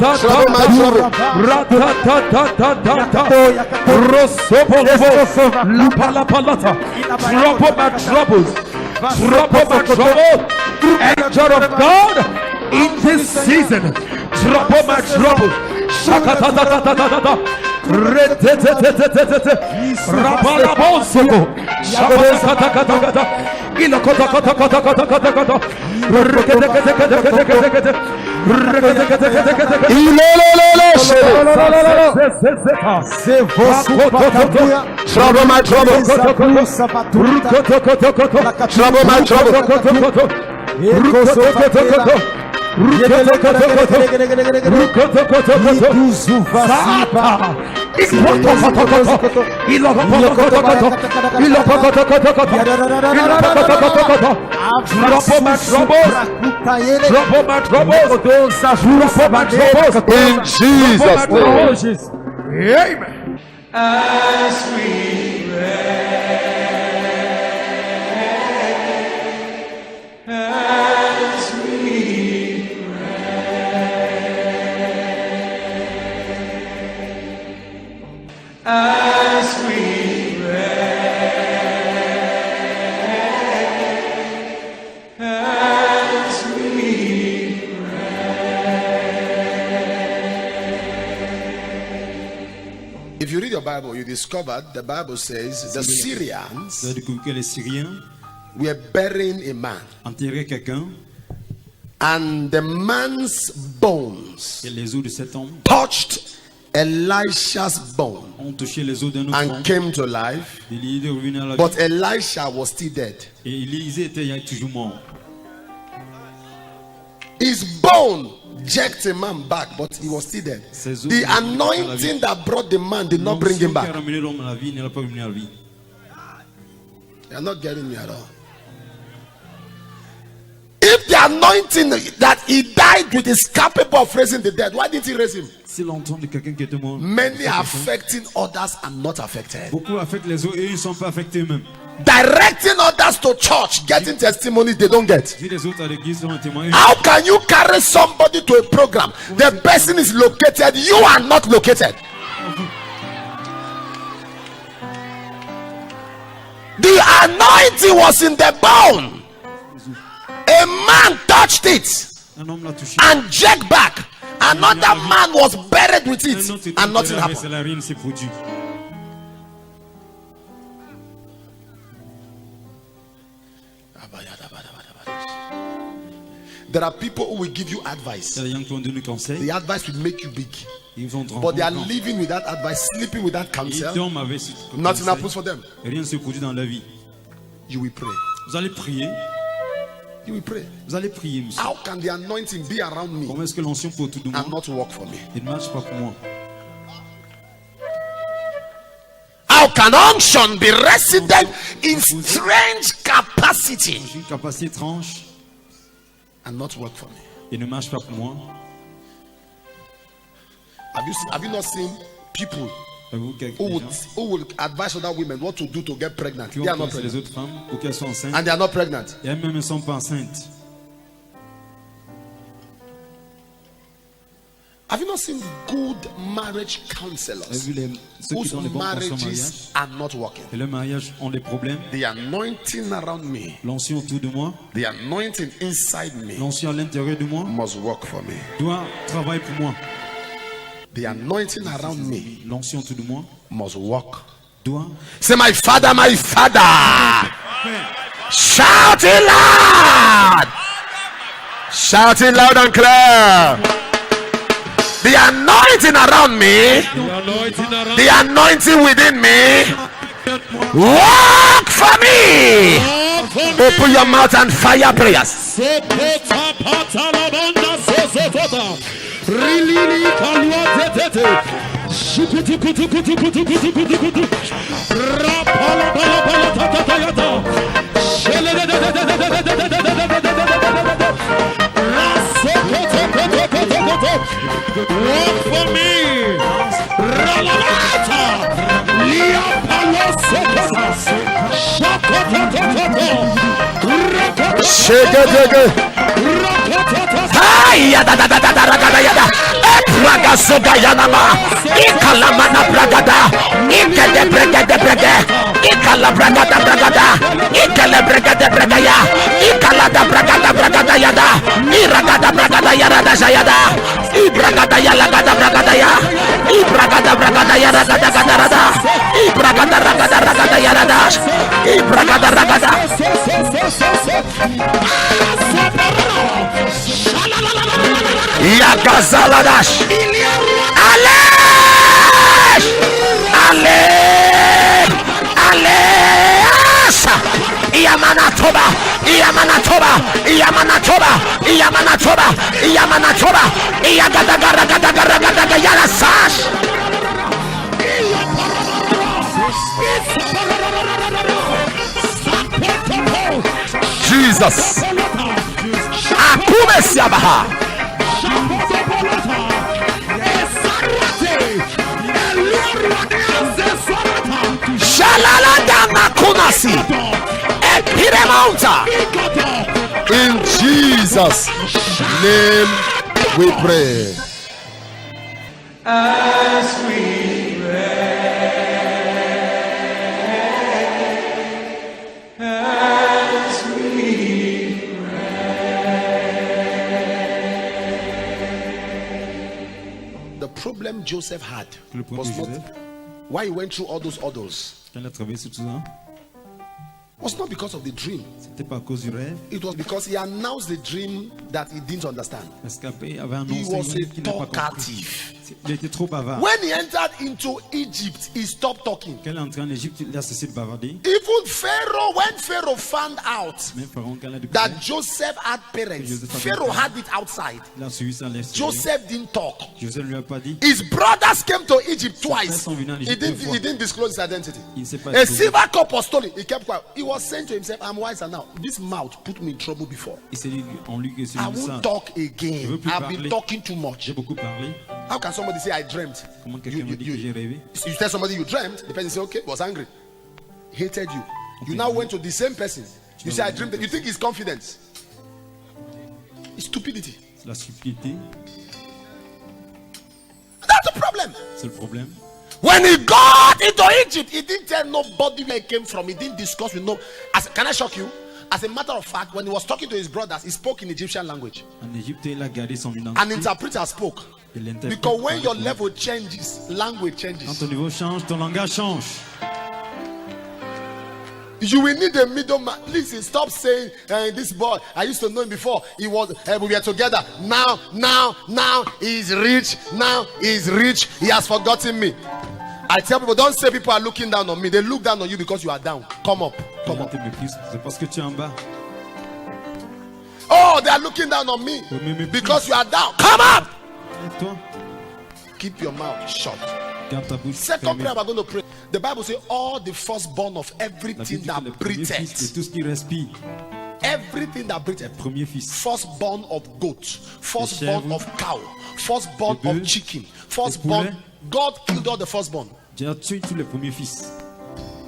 Speaker 5: Trouble my trouble.
Speaker 4: Trouble my troubles. Trouble my trouble. Angel of God, in this season, trouble my trouble. Shakatatatata. Rabalabosoko. Shabakatakata. Ilokotakatakatakata.
Speaker 5: Trouble my trouble. Trouble my trouble.
Speaker 2: In Jesus' name.
Speaker 3: Amen.
Speaker 7: As we
Speaker 5: If you read your Bible, you discovered the Bible says the Syrians
Speaker 8: Vous avez découvert que les Syriens
Speaker 5: were burying a man,
Speaker 8: enterraient quelqu'un
Speaker 5: and the man's bones
Speaker 8: et les os de cet homme
Speaker 5: touched Elisha's bone
Speaker 8: ont touché les os d'un autre
Speaker 5: and
Speaker 8: homme.
Speaker 5: came to life,
Speaker 8: Élie est revenu à la vie.
Speaker 5: but Elisha was still dead.
Speaker 8: Et Élisée était toujours mort.
Speaker 5: His bone jerked a man back, but he was still dead.
Speaker 8: Ses os
Speaker 5: The
Speaker 8: l'ont ramené à la
Speaker 5: anointing
Speaker 8: vie.
Speaker 5: that brought the man did not bring him
Speaker 8: L'onction qui a
Speaker 5: back.
Speaker 8: ramené l'homme à la vie ne l'a pas ramené à la vie.
Speaker 5: You're not getting me at all. If the anointing that he died with is capable of raising the dead, why didn't he raise him?
Speaker 8: Si l'onction de quelqu'un qui était mort,
Speaker 5: Many are affecting others and not affected.
Speaker 8: beaucoup affectent les os et ils ne sont pas affectés eux-mêmes.
Speaker 5: Directing others to church, getting testimonies they don't get.
Speaker 8: Si les autres à l'église sont un témoin,
Speaker 5: How can you carry somebody to a program? The person is located, you are not located. The anointing was in the bone. A man touched it
Speaker 8: un homme l'a touché.
Speaker 5: and jerked back. Another man was buried with
Speaker 8: Un autre
Speaker 5: it
Speaker 8: était
Speaker 5: and nothing
Speaker 8: enterré, mais
Speaker 5: happened.
Speaker 8: rien ne s'est produit.
Speaker 5: There are people who will give you
Speaker 8: Il y a
Speaker 5: advice.
Speaker 8: des gens qui vont donner conseil,
Speaker 5: The advice will make you big,
Speaker 8: ils vont te
Speaker 5: but they are
Speaker 8: rendre compte.
Speaker 5: living with that advice, sleeping with that
Speaker 8: Ils
Speaker 5: counsel.
Speaker 8: dorment avec ce
Speaker 5: Nothing
Speaker 8: conseil.
Speaker 5: happens for them.
Speaker 8: Et rien ne se produit dans la vie.
Speaker 5: You will pray.
Speaker 8: Vous allez prier,
Speaker 5: You will pray.
Speaker 8: vous allez prier, monsieur.
Speaker 5: How can the anointing be around me
Speaker 8: Comment est-ce que l'onction peut autour de moi
Speaker 5: and not work for me?
Speaker 8: il ne marche pas pour moi?
Speaker 5: How can unction be resident in strange capacity
Speaker 8: J'ai une capacité étrange
Speaker 5: and not work for me?
Speaker 8: et ne marche pas pour moi.
Speaker 5: Have you not seen people
Speaker 8: Avez-vous quelques
Speaker 5: who
Speaker 8: gens
Speaker 5: will advise other women what to do to get pregnant?
Speaker 8: qui
Speaker 5: They
Speaker 8: ont
Speaker 5: are not
Speaker 8: poussé les
Speaker 5: pregnant.
Speaker 8: autres femmes pour qu'elles soient enceintes
Speaker 5: And they are not pregnant.
Speaker 8: et elles-mêmes ne sont pas enceintes?
Speaker 5: Have you not seen good marriage
Speaker 8: Avez-vous
Speaker 5: counselors
Speaker 8: vu ceux qui
Speaker 5: whose
Speaker 8: sont les bons conseils en mariage
Speaker 5: marriages are not working?
Speaker 8: et le mariage ont des problèmes?
Speaker 5: The anointing around me,
Speaker 8: L'onction autour de moi,
Speaker 5: the anointing inside me
Speaker 8: l'onction à l'intérieur de moi
Speaker 5: must work for me.
Speaker 8: doit travailler pour moi.
Speaker 5: The anointing around me
Speaker 8: L'onction autour de moi
Speaker 5: must work.
Speaker 8: doit.
Speaker 5: Say, my father, my father. Shout it loud. Shout it loud and clear. The anointing around me, the anointing within me, work for me. Open your mouth and fire prayers.
Speaker 2: Work for me. Ralalata. Lia Palosota. Shakototototto.
Speaker 5: Shake it. Ay, yada, da, da, da, da, da, da, yada. Praga soda yanama. Ikalamana bragada. Ikele bragada bragada. Ikala bragada bragada. Ikele bragada bragaya. Ikala da bragada bragada yada. Iragada bragada yada da yada. Ibragada yala gada bragada ya. Ibragada bragada yada gada gada rada. Ibragada ragada ragada yada da. Ibragada ragada. Yagazaladash. Alesh. Alesh.
Speaker 1: Iamanatoba, Iamanatoba, Iamanatoba, Iamanatoba, Iamanatoba, Iagadagaragadagaragadagara Yara Sash. Jesus. Akume Siabaha. Shalalanda Makunasi. Epiremonta.
Speaker 5: In Jesus' name we pray.
Speaker 7: As we
Speaker 5: The problem Joseph had
Speaker 8: Le problème
Speaker 5: was
Speaker 8: de Joseph,
Speaker 5: not why he went through all those others.
Speaker 8: quand il a traversé tout ça,
Speaker 5: Was not because of the dream.
Speaker 8: c'était pas à cause du rêve.
Speaker 5: It was because he announced the dream that he didn't understand.
Speaker 8: Parce qu'après, il avait
Speaker 5: He was
Speaker 8: annoncé
Speaker 5: a
Speaker 8: qu'il n'a pas compris.
Speaker 5: talkative.
Speaker 8: Il était trop bavard.
Speaker 5: When he entered into Egypt, he stopped talking.
Speaker 8: Quand il est entré en Égypte, il a cessé de bavarder.
Speaker 5: Even Pharaoh, when Pharaoh found out
Speaker 8: Même Pharaon, quand il a découvert,
Speaker 5: that Joseph had parents, Pharaoh had it outside.
Speaker 8: il a suivi ça à l'extérieur.
Speaker 5: Joseph didn't talk.
Speaker 8: Joseph ne lui a pas dit.
Speaker 5: His brothers came to Egypt twice.
Speaker 8: sont venus en
Speaker 5: He
Speaker 8: Égypte deux
Speaker 5: didn't,
Speaker 8: fois.
Speaker 5: he didn't disclose his identity.
Speaker 8: Il ne s'est pas
Speaker 5: A
Speaker 8: exposé.
Speaker 5: silver cup was stolen. He kept quiet. He was saying to himself, I'm wiser now. This mouth put me in trouble before.
Speaker 8: Il s'est dit en lui que c'est
Speaker 5: I
Speaker 8: lui ça.
Speaker 5: won't talk
Speaker 8: Je
Speaker 5: again.
Speaker 8: veux plus
Speaker 5: I've been
Speaker 8: parler.
Speaker 5: talking too much.
Speaker 8: J'ai beaucoup parlé.
Speaker 5: How can somebody say I dreamt?
Speaker 8: Comment quelqu'un m'a dit que j'ai rêvé?
Speaker 5: You tell somebody you dreamt, the person say, okay, was angry, hated you. You now went to the same person. You say I dreamt. You think it's confidence? It's stupidity.
Speaker 8: C'est la stupidité.
Speaker 5: That's the problem.
Speaker 8: C'est le problème.
Speaker 5: When he got into Egypt, he didn't tell nobody where he came from. He didn't discuss with no. Can I shock you? As a matter of fact, when he was talking to his brothers, he spoke in Egyptian language.
Speaker 8: En Égypte, il a gardé son identité.
Speaker 5: An interpreter spoke.
Speaker 8: Et l'interprète
Speaker 5: Because when
Speaker 8: parlait
Speaker 5: your
Speaker 8: pour lui.
Speaker 5: level changes, language
Speaker 8: Quand
Speaker 5: changes.
Speaker 8: ton niveau change, ton langage change.
Speaker 5: You will need a middleman. Listen, stop saying this boy. I used to know him before. He was we were together. Now he's rich. Now he's rich. He has forgotten me. I tell people, don't say people are looking down on me. They look down on you because you are down. Come up. Come
Speaker 8: Quand
Speaker 5: up.
Speaker 8: tu méprises, c'est parce que tu es en bas.
Speaker 5: Oh, they are looking down on me
Speaker 8: Oui, mais
Speaker 5: because you are down. Come up.
Speaker 8: Et toi,
Speaker 5: Keep your mouth shut.
Speaker 8: garde ta bouche
Speaker 5: Second
Speaker 8: fermée.
Speaker 5: prayer, we're going to pray. The Bible says, all the firstborn of
Speaker 8: La
Speaker 5: everything
Speaker 8: Bible dit
Speaker 5: that
Speaker 8: que le premier fils de
Speaker 5: breatheth,
Speaker 8: tout ce qui respire,
Speaker 5: everything that breatheth,
Speaker 8: premier fils,
Speaker 5: firstborn of goat, firstborn
Speaker 8: chèvres,
Speaker 5: of cow, firstborn
Speaker 8: des
Speaker 5: of
Speaker 8: bœufs,
Speaker 5: chicken, firstborn.
Speaker 8: poulets.
Speaker 5: God killed all the firstborn.
Speaker 8: Dieu a tué tous les premiers fils.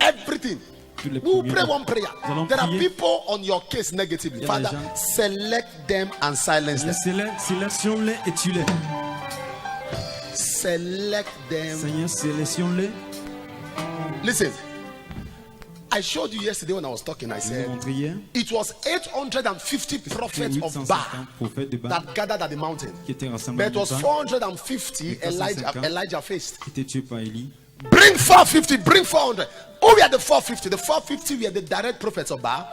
Speaker 5: Everything.
Speaker 8: Tous les
Speaker 5: We will
Speaker 8: premiers
Speaker 5: pray
Speaker 8: fils.
Speaker 5: one prayer.
Speaker 8: Nous allons
Speaker 5: There are
Speaker 8: prier.
Speaker 5: people on your case negatively.
Speaker 8: Il y a des
Speaker 5: Father,
Speaker 8: gens-
Speaker 5: select them and silence them.
Speaker 8: Sélectionne-les et tue-les.
Speaker 5: Select them.
Speaker 8: Seigneur, sélectionne-les.
Speaker 5: Listen, I showed you yesterday when I was talking. I
Speaker 8: Je vous ai
Speaker 5: said
Speaker 8: montré hier
Speaker 5: it was 850 prophets of
Speaker 8: 850
Speaker 5: Baal
Speaker 8: prophètes de Baal
Speaker 5: that gathered at the mountain.
Speaker 8: qui étaient rassemblés
Speaker 5: But it
Speaker 8: en
Speaker 5: was
Speaker 8: même temps,
Speaker 5: 450
Speaker 8: 450.
Speaker 5: Elijah faced.
Speaker 8: qui étaient tués par Élie.
Speaker 5: Bring 450, bring 400. Who were the 450? The 450 were the direct prophets of Baal.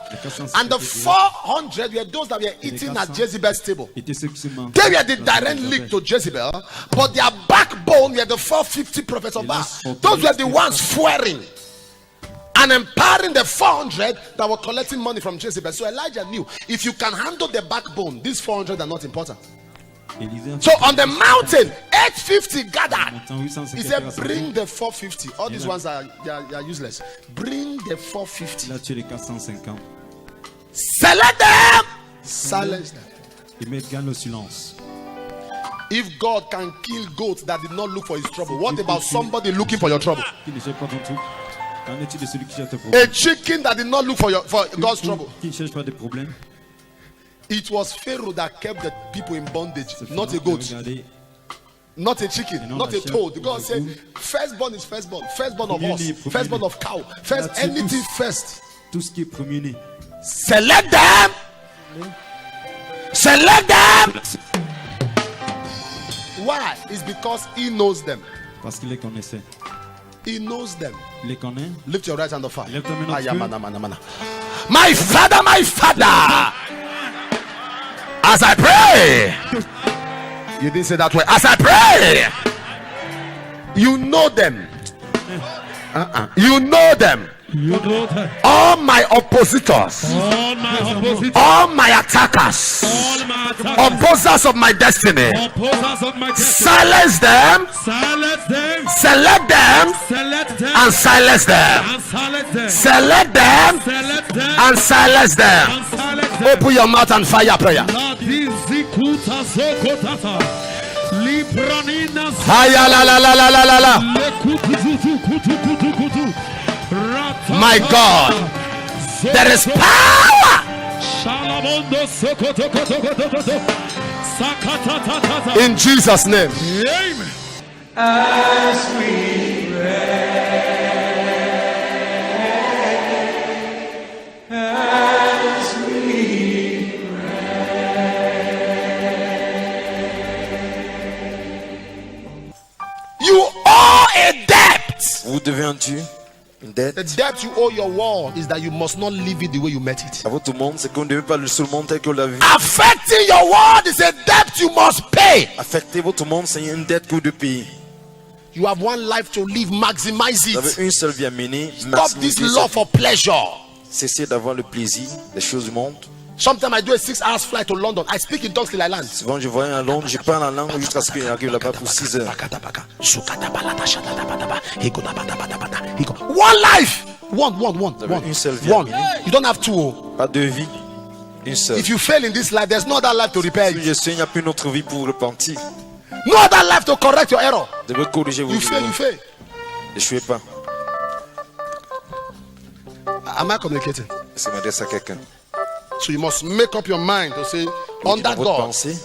Speaker 5: And the 400 were those that were eating at Jezebel's table.
Speaker 8: Étaient ceux qui se mangent.
Speaker 5: They were the direct link to Jezebel, but their backbone were the 450 prophets of Baal. Those were the ones swearing and empowering the 400 that were collecting money from Jezebel. So Elijah knew if you can handle the backbone, these 400 are not important.
Speaker 8: Élisée a
Speaker 5: So on the mountain, 850 gathered.
Speaker 8: montant 850
Speaker 5: He said,
Speaker 8: rassemblés.
Speaker 5: bring the 450. All these ones are, they are useless. Bring the 450.
Speaker 8: Il a tué les 450.
Speaker 5: Select them. Silence them.
Speaker 8: Et mettre garde au silence.
Speaker 5: If God can kill goats that did not look for his trouble, what about somebody looking for your trouble?
Speaker 8: Qui ne cherche pas ton truc. Qu'en est-il de celui qui cherche tes problèmes?
Speaker 5: A chicken that did not look for God's trouble.
Speaker 8: Qui ne cherche pas de problèmes?
Speaker 5: It was Pharaoh that kept the people in bondage,
Speaker 8: C'est
Speaker 5: not a
Speaker 8: Pharaon
Speaker 5: goat,
Speaker 8: qui a regardé.
Speaker 5: not a chicken,
Speaker 8: Et non
Speaker 5: not
Speaker 8: la
Speaker 5: a
Speaker 8: chair
Speaker 5: toad. God
Speaker 8: du
Speaker 5: said,
Speaker 8: veau.
Speaker 5: firstborn is firstborn, firstborn of
Speaker 8: Premier-né,
Speaker 5: horse, firstborn
Speaker 8: premier-né.
Speaker 5: of cow, first
Speaker 8: Il a tué
Speaker 5: anything
Speaker 8: tous.
Speaker 5: first.
Speaker 8: Tout ce qui est premier-né.
Speaker 5: Select them. Select them. Why? It's because he knows them.
Speaker 8: Parce qu'il les connaissait.
Speaker 5: He knows them.
Speaker 8: Il les connaît.
Speaker 5: Lift your right hand of fire.
Speaker 8: Lève ta main en feu.
Speaker 1: My father, my father. As I pray,
Speaker 5: You didn't say that way.
Speaker 1: as I pray,
Speaker 5: You know them. You know them.
Speaker 4: You know that.
Speaker 1: all my oppositors,
Speaker 4: All my oppositors,
Speaker 1: all my attackers,
Speaker 4: all my attackers,
Speaker 1: opposers of my destiny,
Speaker 4: opposers of my destiny,
Speaker 1: silence them,
Speaker 4: silence them,
Speaker 1: select them,
Speaker 4: select them,
Speaker 1: and silence them.
Speaker 4: and silence them,
Speaker 1: Select them
Speaker 4: select them,
Speaker 1: and silence them.
Speaker 4: and silence them.
Speaker 1: Open your mouth and fire prayer.
Speaker 4: La dizikuta zokotata. Libranina
Speaker 1: Fire, la la la la la la la.
Speaker 4: lekututututututututu.
Speaker 1: My God, there is power
Speaker 4: Shalabondo sokotokotokotokoto. Sakatatata.
Speaker 1: in Jesus' name.
Speaker 4: Amen.
Speaker 7: As we
Speaker 1: You owe a debt.
Speaker 9: Vous devez un Dieu, une dette.
Speaker 6: The debt you owe your world is that you must not live it the way you met it.
Speaker 9: À votre monde, c'est qu'on ne devait pas le seul monde tel qu'on l'a vu.
Speaker 1: Affecting your world is a debt you must pay.
Speaker 9: Affecter votre monde, c'est une dette que vous devez payer.
Speaker 6: You have one life to live, maximize
Speaker 9: Vous avez
Speaker 6: it.
Speaker 9: une seule vie à mener.
Speaker 6: Stop this
Speaker 9: Maximisez
Speaker 6: love for pleasure.
Speaker 9: Cessez d'avoir le plaisir des choses du monde.
Speaker 6: Sometimes I do a 6 hours flight to London. I speak in tongues till I land.
Speaker 9: Souvent, je voyage à Londres, je parle en langue jusqu'à ce qu'il arrive là-bas pour 6 heures.
Speaker 6: One life. One.
Speaker 9: Vous avez une seule vie à
Speaker 6: One.
Speaker 9: mener.
Speaker 6: You don't have two.
Speaker 9: Pas deux vies, une seule.
Speaker 6: If you fail in this life, there's no other life to repair
Speaker 9: Si
Speaker 6: you.
Speaker 9: je suis, il n'y a plus une autre vie pour repentir.
Speaker 6: No other life to correct your error.
Speaker 9: Vous devez corriger vos
Speaker 6: You fail, you
Speaker 9: erreurs.
Speaker 6: fail.
Speaker 9: N'échouez pas.
Speaker 6: Am I communicating?
Speaker 9: Est-ce que je m'adresse à quelqu'un?
Speaker 6: So you must make up your mind to say,
Speaker 9: Dans
Speaker 6: under
Speaker 9: votre
Speaker 6: God,
Speaker 9: pensée,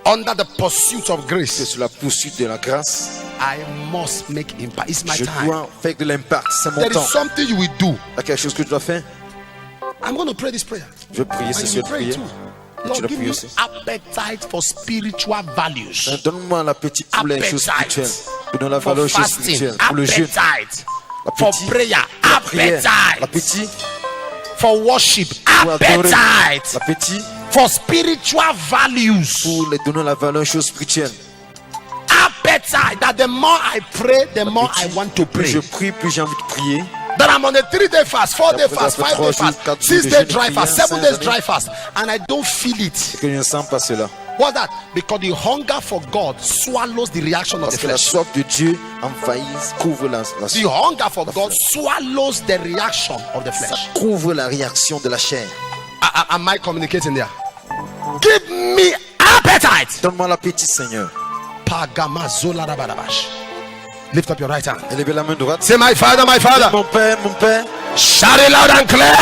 Speaker 6: under the pursuit of
Speaker 9: que
Speaker 6: grace,
Speaker 9: sur la poursuite de la grâce,
Speaker 6: I must make impact. It's my
Speaker 9: je
Speaker 6: time.
Speaker 9: dois faire de l'impact. C'est mon
Speaker 6: There
Speaker 9: temps.
Speaker 6: is something you will do.
Speaker 9: Il y a quelque chose que je dois faire.
Speaker 6: I'm going to pray this prayer.
Speaker 9: Je vais prier
Speaker 6: And
Speaker 9: ce
Speaker 6: you
Speaker 9: cette
Speaker 6: pray
Speaker 9: prière.
Speaker 6: too.
Speaker 9: Et tu
Speaker 6: Lord,
Speaker 9: dois
Speaker 6: give
Speaker 9: prier
Speaker 6: me
Speaker 9: aussi.
Speaker 6: appetite for spiritual values.
Speaker 9: Donne-moi l'appétit pour les choses spirituelles. Pour donner la
Speaker 6: For
Speaker 9: valeur aux choses
Speaker 6: fasting,
Speaker 9: spirituelles. Pour le jeûne.
Speaker 6: appetite. For
Speaker 9: L'appétit.
Speaker 6: prayer,
Speaker 9: La prière.
Speaker 6: appetite.
Speaker 9: L'appétit.
Speaker 6: For worship,
Speaker 9: Pour adorer.
Speaker 6: appetite.
Speaker 9: L'appétit.
Speaker 6: For spiritual values,
Speaker 9: Pour les donner la valeur aux choses spirituelles.
Speaker 6: appetite. That the more I pray, the more I want to
Speaker 9: Plus
Speaker 6: pray.
Speaker 9: je prie, plus j'ai envie de prier.
Speaker 6: That I'm on a 3-day fast, 4-day fast, 5-day fast, 6-day dry fast, 7 days dry fast, and I don't feel it.
Speaker 9: C'est que je ne sens pas cela.
Speaker 6: What's that? Because the hunger for God swallows the reaction of
Speaker 9: Parce
Speaker 6: the
Speaker 9: que la
Speaker 6: flesh.
Speaker 9: soif de Dieu envahit, couvre la
Speaker 6: The hunger for God swallows the reaction of the
Speaker 9: ça
Speaker 6: flesh.
Speaker 9: couvre la réaction de la chair.
Speaker 6: Am I communicating there? Give me appetite.
Speaker 9: Donne-moi l'appétit, Seigneur.
Speaker 6: Pagama zola rabarabash. Lift up your right hand.
Speaker 9: Élevez la main droite.
Speaker 1: Say, my Father, my Father.
Speaker 9: Mon Père, mon Père.
Speaker 1: Shout it loud and
Speaker 9: C'est
Speaker 1: clear.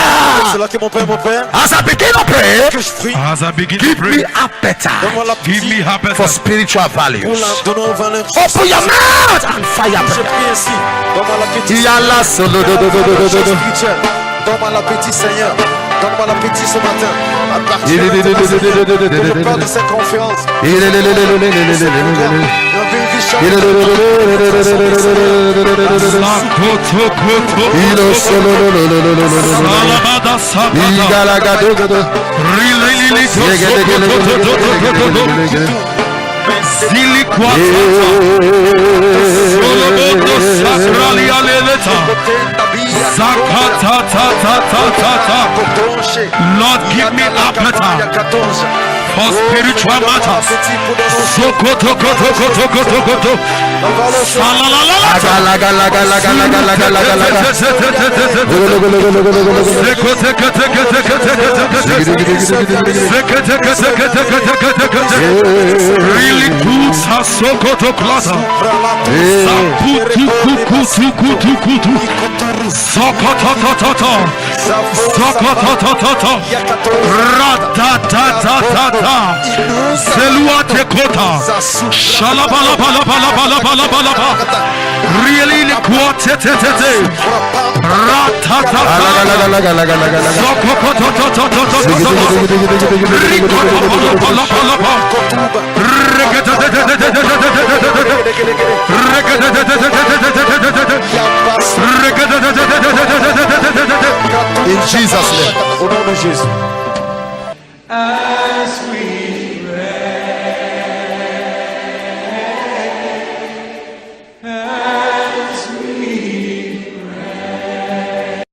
Speaker 9: là que mon Père,
Speaker 1: As I begin to pray,
Speaker 9: que je prie.
Speaker 4: As I begin to
Speaker 1: give me
Speaker 4: pray,
Speaker 1: appetite
Speaker 9: Donne-moi
Speaker 4: give me
Speaker 9: l'appétit
Speaker 4: appetite
Speaker 1: for spiritual
Speaker 9: pour
Speaker 1: values.
Speaker 9: la donner aux valeurs.
Speaker 1: Open your mouth and fire
Speaker 9: Je
Speaker 1: prayer.
Speaker 9: prie ainsi. Donne-moi l'appétit.
Speaker 1: Yalla solo do do do do do do do.
Speaker 9: Donne-moi l'appétit, Seigneur. Donne-moi l'appétit ce matin. À partir de maintenant, Seigneur, que je parle de cette conférence.
Speaker 4: Salabada sabada. Rilili Zili Solobodo sakrali aleleta. Zakata ta ta ta ta ta. Lord, give me appetite for spiritual matters. Sokoto koto koto koto koto. Salalalala.
Speaker 1: Laga laga laga laga laga laga laga.
Speaker 4: Really good Sokoto Klata. Saputu kuku kutu kutu. Sokotototota. Sokotototota. Ratatatata. Seluate kota. Shalabalabalabalabalabalaba. Really quatetete. Ratatata.
Speaker 1: In Jesus' name.
Speaker 9: Au nom de Jésus.